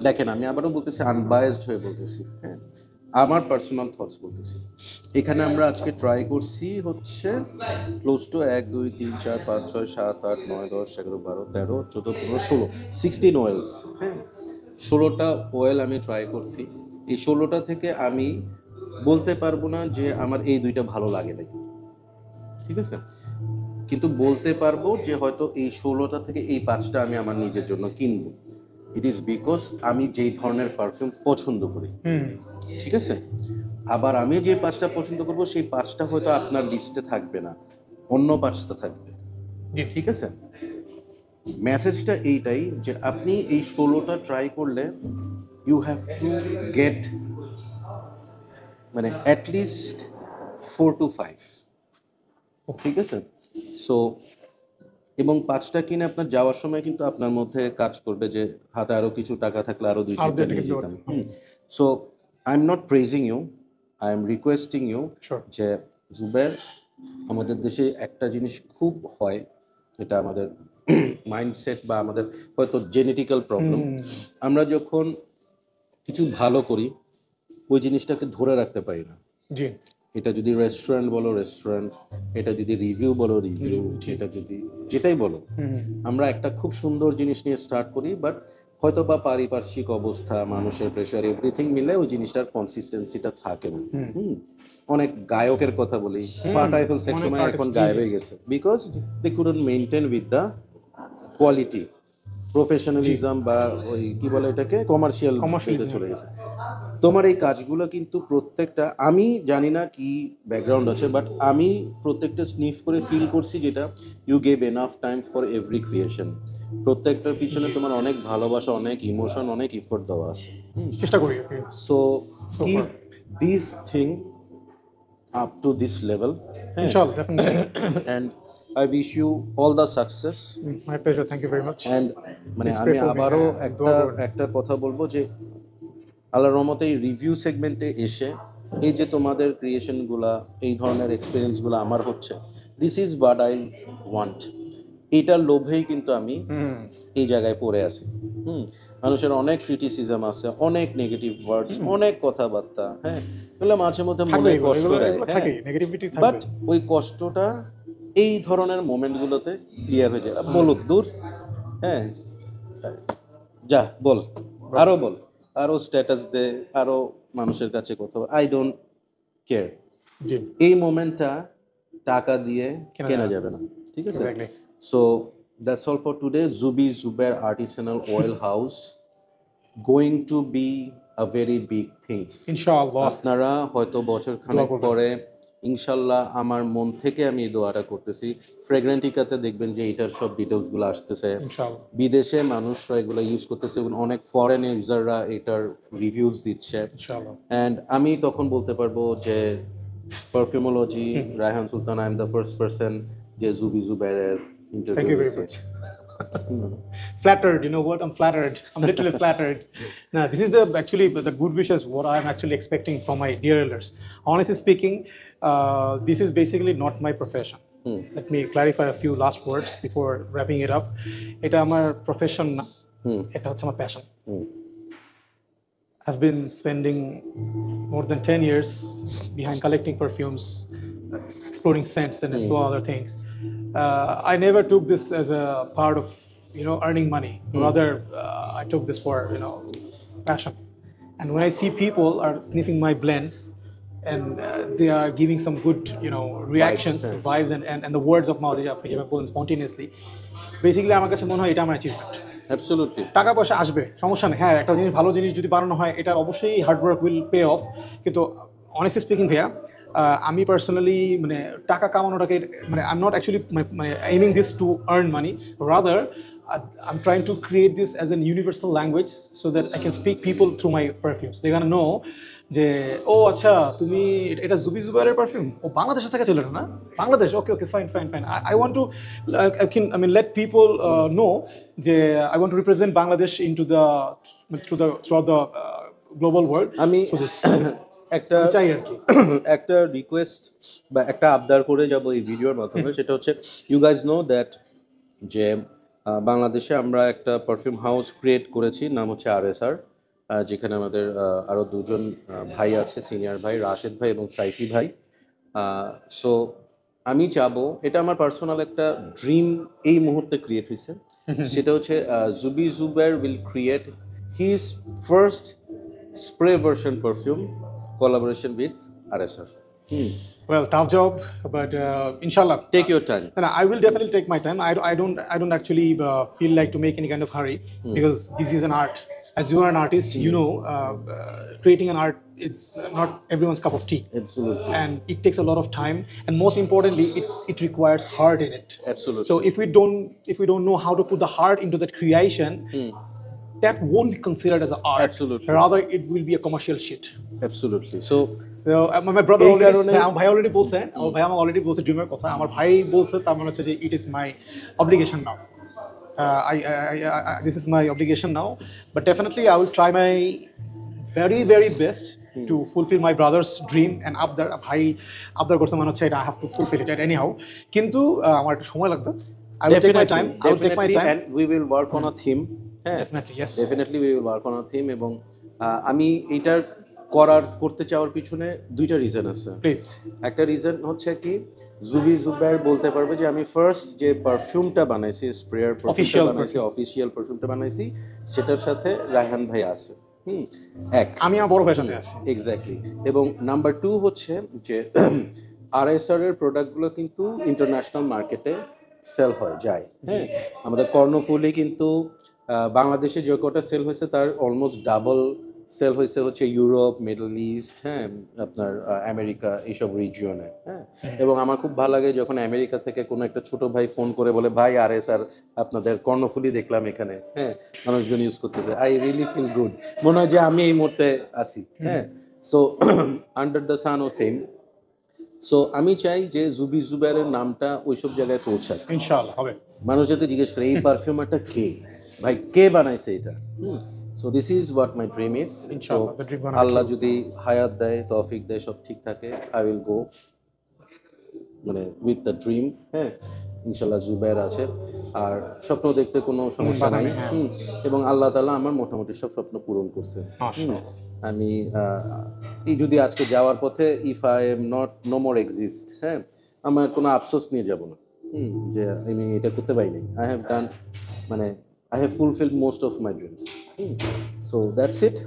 দেখেন, আমি আবারও বলতেছি, আনবায়াসড হয়ে বলতেছি, হ্যাঁ, আমার পার্সোনাল থটস বলতেছি। এখানে আমরা আজকে ট্রাই করছি হচ্ছে ক্লোজ টু 1 2 3 4 5 6 7 8 9 10 11 12 13 14 15 16 16 ওয়েলস, হ্যাঁ, 16টা ওয়েল আমি ট্রাই করছি। এই 16টা থেকে আমি বলতে পারবো না যে আমার এই দুইটা ভালো লাগে নাই, ঠিক আছে, কিন্তু বলতে পারবো যে হয়তো এই 16টা থেকে এই 5টা আমি আমার নিজের জন্য কিনবো। ইট ইজ বিকজ আমি যেই ধরনের পারফিউম পছন্দ করি, ঠিক আছে। আবার আমি যে 5টা পছন্দ করবো সেই 5টা হয়তো আপনার লিস্টে থাকবে না, অন্য 5টা থাকবে, ঠিক আছে। মেসেজটা এইটাই যে আপনি এই 16টা ট্রাই করলে ইউ হ্যাভ টু গেট মানে অ্যাটলিস্ট 4 to 5, ঠিক আছে। সো এবং 5টা কিনে আপনার যাওয়ার সময় কিন্তু আপনার মধ্যে কাজ করবে যে হাতে আরো কিছু টাকা থাকলে আরো 2-3টা নিয়ে যেতাম। So I am not praising you, I am requesting you যে জুবের, আমাদের দেশে একটা জিনিস খুব হয়, এটা আমাদের মাইন্ডসেট বা আমাদের হয়তো জেনেটিক্যাল প্রবলেম। আমরা যখন কিছু ভালো করি ওই জিনিসটাকে ধরে রাখতে পারি না। এটা যদি রেস্টুরেন্ট বলো রেস্টুরেন্ট, এটা যদি রিভিউ বলো রিভিউ, এটা যদি যেটাই বলো, আমরা একটা খুব সুন্দর জিনিস নিয়ে স্টার্ট করি, বাট হয়তো বা পারিপার্শ্বিক অবস্থা, মানুষের প্রেশার, এভরিথিং মিলে ওই জিনিসটার কনসিস্টেন্সিটা থাকে না। অনেক গায়কের কথা বলি, ফাট আইফেল একসময় এখন গায়েব হয়ে গেছে, because they couldn't maintain with the quality, professionalism বা ওই কি বলে এটাকে, কমার্শিয়াল চলে গেছে। তোমার এই কাজগুলো কিন্তু প্রত্যেকটা, আমি জানি না কি ব্যাকগ্রাউন্ড আছে, বাট আমি প্রত্যেকটা স্নিফ করে ফিল করছি যেটা you gave enough time for every creation. প্রত্যেকটার পিছনে তোমার অনেক ভালোবাসা, অনেক ইমোশন, অনেক ইফোর্ট দেওয়া আছে। চেষ্টা করি। So keep this thing up to this level, ইনশাআল্লাহ, definitely, and I wish you all the success. My pleasure, thank you very much. And মানে আমি আবারও একটা কথা বলবো যে আল্লাহর রহমতে এই রিভিউ সেগমেন্টে এসে এই যে তোমাদের ক্রিয়েশনগুলা, এই ধরনের এক্সপিরিয়েন্সগুলো আমার হচ্ছে, this is what I want. এটার লোভেই কিন্তু আমি এই জায়গায় পড়ে আছি। মানুষের অনেক ক্রিটিসিজম আছে, অনেক নেগেটিভ ওয়ার্ডস, অনেক কথাবার্তা, হ্যাঁ, এগুলো মাঝে মধ্যে মনে কষ্ট দেয়, বাট ওই কষ্টটা এই ধরনের মোমেন্টগুলোতে ক্লিয়ার হয়ে যায়। বলুক দূর, হ্যাঁ, যা বল, আরো বল, আরো স্ট্যাটাস দে, আরো মানুষের কাছে কথা, আই ডোন্ট কেয়ার। এই মোমেন্টটা টাকা দিয়ে কেনা যাবে না, ঠিক আছে। So that's all for today. Zuber artisanal oil house going to be a very big thing, ইনশাআল্লাহ। আপনারা হয়তো বছর খানেক পরে ইনশাল্লাহ, আমার মন থেকে আমি এই দোয়াটা করতেছি, ফ্রেগরেন্টিকাতে দেখবেন যে এটার সব ডিটেলসগুলো আসতেছে, বিদেশে মানুষরা এগুলো ইউজ করতেছে, অনেক ফরেন ইউজাররা এটার রিভিউজ দিচ্ছে, অ্যান্ড আমি তখন বলতে পারবো যে পারফিউমোলজি, রায়হান সুলতান, I am the first person যে জুবেরের ইন্টারভিউ দিচ্ছে। Flattered, you know what? I'm flattered. I'm literally flattered. Now, this is actually the good wishes what I'm actually expecting from my dear elders. Honestly speaking, this is basically not my profession. Let me clarify a few last words before wrapping it up. It's my profession. It's my passion. I've been spending more than 10 years behind collecting perfumes, exploring scents and as well other things. I never took this as a part of, earning money. Rather, I took this for, passion. And when I see people are sniffing my blends and they are giving some good, reactions, vibes and the words of mouth, spontaneously, basically আমার কাছে মনে হয় এটা আমার achievement. Absolutely. টাকা পয়সা আসবে, সমস্যা নেই, হ্যাঁ একটা জিনিস ভালো জিনিস যদি বানানো হয় এটার অবশ্যই হার্ডওয়ার্ক উইল পে অফ। কিন্তু অনেস্টলি স্পিকিং ভাইয়া, আমি পার্সোনালি মানে টাকা কামানোটাকে মানে আই এম নট অ্যাকচুয়ালি মানে aiming this to earn money, rather I'm trying to create this as an universal language so that I can speak people through my perfumes. They're gonna know যে ও আচ্ছা তুমি এটা Jubi জুবাইরের perfume, ও বাংলাদেশের থেকে চলে না, Bangladesh, okay okay fine fine fine, I want to I mean let people know যে I want to represent Bangladesh into the throughout the global world. আমি একটা চাই আর কি একটা রিকোয়েস্ট বা একটা আবদার করে যাব এই ভিডিওর মাধ্যমে, সেটা হচ্ছে ইউ গাইজ নো দ্যাট যে বাংলাদেশে আমরা একটা পারফিউম হাউস ক্রিয়েট করেছি, নাম হচ্ছে RSR, যেখানে আমাদের আরও দুজন ভাই আছে, সিনিয়র ভাই রাশেদ ভাই এবং সাইফি ভাই। সো আমি চাবো, এটা আমার পার্সোনাল একটা ড্রিম এই মুহূর্তে ক্রিয়েট হয়েছে, সেটা হচ্ছে Zubi Zubair will create his first spray version perfume collaboration with RSR. Well, tough job, but inshallah. Take your time. And I will definitely take my time. I don't actually feel like to make any kind of hurry because this is an art. As you are an artist, you know, creating an art is not everyone's cup of tea. Absolutely. And it takes a lot of time, and most importantly, it requires heart in it. Absolutely. So if we don't know how to put the heart into that creation, that won't be considered as an art. Absolutely. Rather, it will be a commercial shit. Absolutely. So my brother এই already কারণে আমার ভাই already বলছে, আমার ভাই আমাকে already বলছে ড্রিমের কথা, আমার ভাই বলছে তার মানে হচ্ছে যে it is my obligation now, this is my obligation now, but definitely I will try my very best to fulfill my brother's dream and ভাই আবদার করছে মানে হচ্ছে এটা I have to fulfill it anyhow, কিন্তু আমার একটু সময় লাগবে। I will take my time. I will take my time and we will work on a theme. Definitely, yes. Definitely we will work on a theme, এবং আমি এইটার করতে চাওয়ার পিছনে দুইটা রিজন আছে। প্লিজ। একটা রিজন হচ্ছে কি, জুবি জুবাইর বলতে পারবে যে আমি ফার্স্ট যে পারফিউমটা বানাইছি, স্প্রেয়ার পারফিউমটা বানাইছি, অফিশিয়াল পারফিউমটা বানাইছি, সেটার সাথে রায়হান ভাই আছে। আমি আমার বড় ভাইয়ের সাথে আছি। এক্স্যাক্টলি। এবং নাম্বার 2 হচ্ছে যে RSR এর প্রোডাক্টগুলো কিন্তু ইন্টারন্যাশনাল মার্কেটে সেল হয়ে যায়। হ্যাঁ, আমাদের কর্ণফুলি কিন্তু বাংলাদেশে যে কটা সেল হয়েছে তার অলমোস্ট ডাবল সেল হয়েছে হচ্ছে ইউরোপ, মিডল ইস্ট, হ্যাঁ আপনার আমেরিকা, এইসব রিজিয়নে। হ্যাঁ, এবং আমার খুব ভালো লাগে যখন আমেরিকা থেকে কোনো একটা ছোট ভাই ফোন করে বলে ভাই RSR আপনাদের কর্ণফুলি দেখলাম এখানে, হ্যাঁ মানুষজন ইউজ করতেছে, আই রিয়েলি ফিল গুড, মনে হয় যে আমি এই মুহূর্তে আসি। হ্যাঁ, সো আন্ডার দ্য সানও সেম। সো আমি চাই যে জুবি জুবাইরের নামটা ওইসব জায়গায় পৌঁছাক, ইনশাআল্লাহ হবে। মানুষ যাতে জিজ্ঞেস করে এই পারফিউমারটা কে, ভাই কে বানাইছে এটা। So this is what my dream is. ইনশাআল্লাহ the dream gonna be Allah true. যদি হায়াত দেয়, তৌফিক দেয়, সব ঠিক থাকে, আই উইল গো মানে উইথ দ্য ড্রিম। হ্যাঁ, ইনশাল্লাহ জুবাইর আছে, আর স্বপ্ন দেখতে কোনো সমস্যা নাই। এবং আল্লাহ তাআলা আমার মোটামুটি সব স্বপ্ন পূরণ করছে। আমি এই যদি আজকে যাওয়ার পথে if I am not no more exist, হ্যাঁ আমার কোনো আফসোস নিয়ে যাব না যে আমি এটা করতে পারি নাই। আই হ্যাভ ডান, মানে I have fulfilled most of my dreams. So that's it.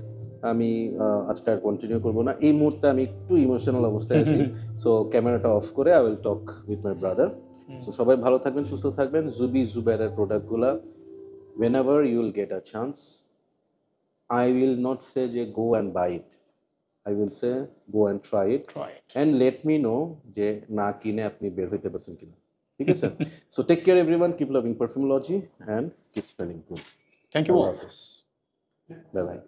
আমি আজকে আর কন্টিনিউ করবো না, এই মুহূর্তে আমি একটু ইমোশনাল অবস্থায় আছি। সো ক্যামেরাটা অফ করে I will talk with my brother. So সবাই ভালো থাকবেন, সুস্থ থাকবেন। Jubi জুবাইরের প্রোডাক্টগুলা whenever you will get a chance, I will not say যে go and buy it, I will say go and try it and let me know যে না কিনে আপনি বের হইতে পারছেন কিনা, ঠিক আছে? So take care everyone, keep loving Perfumology and keep smelling good. Thank you all. Bye bye.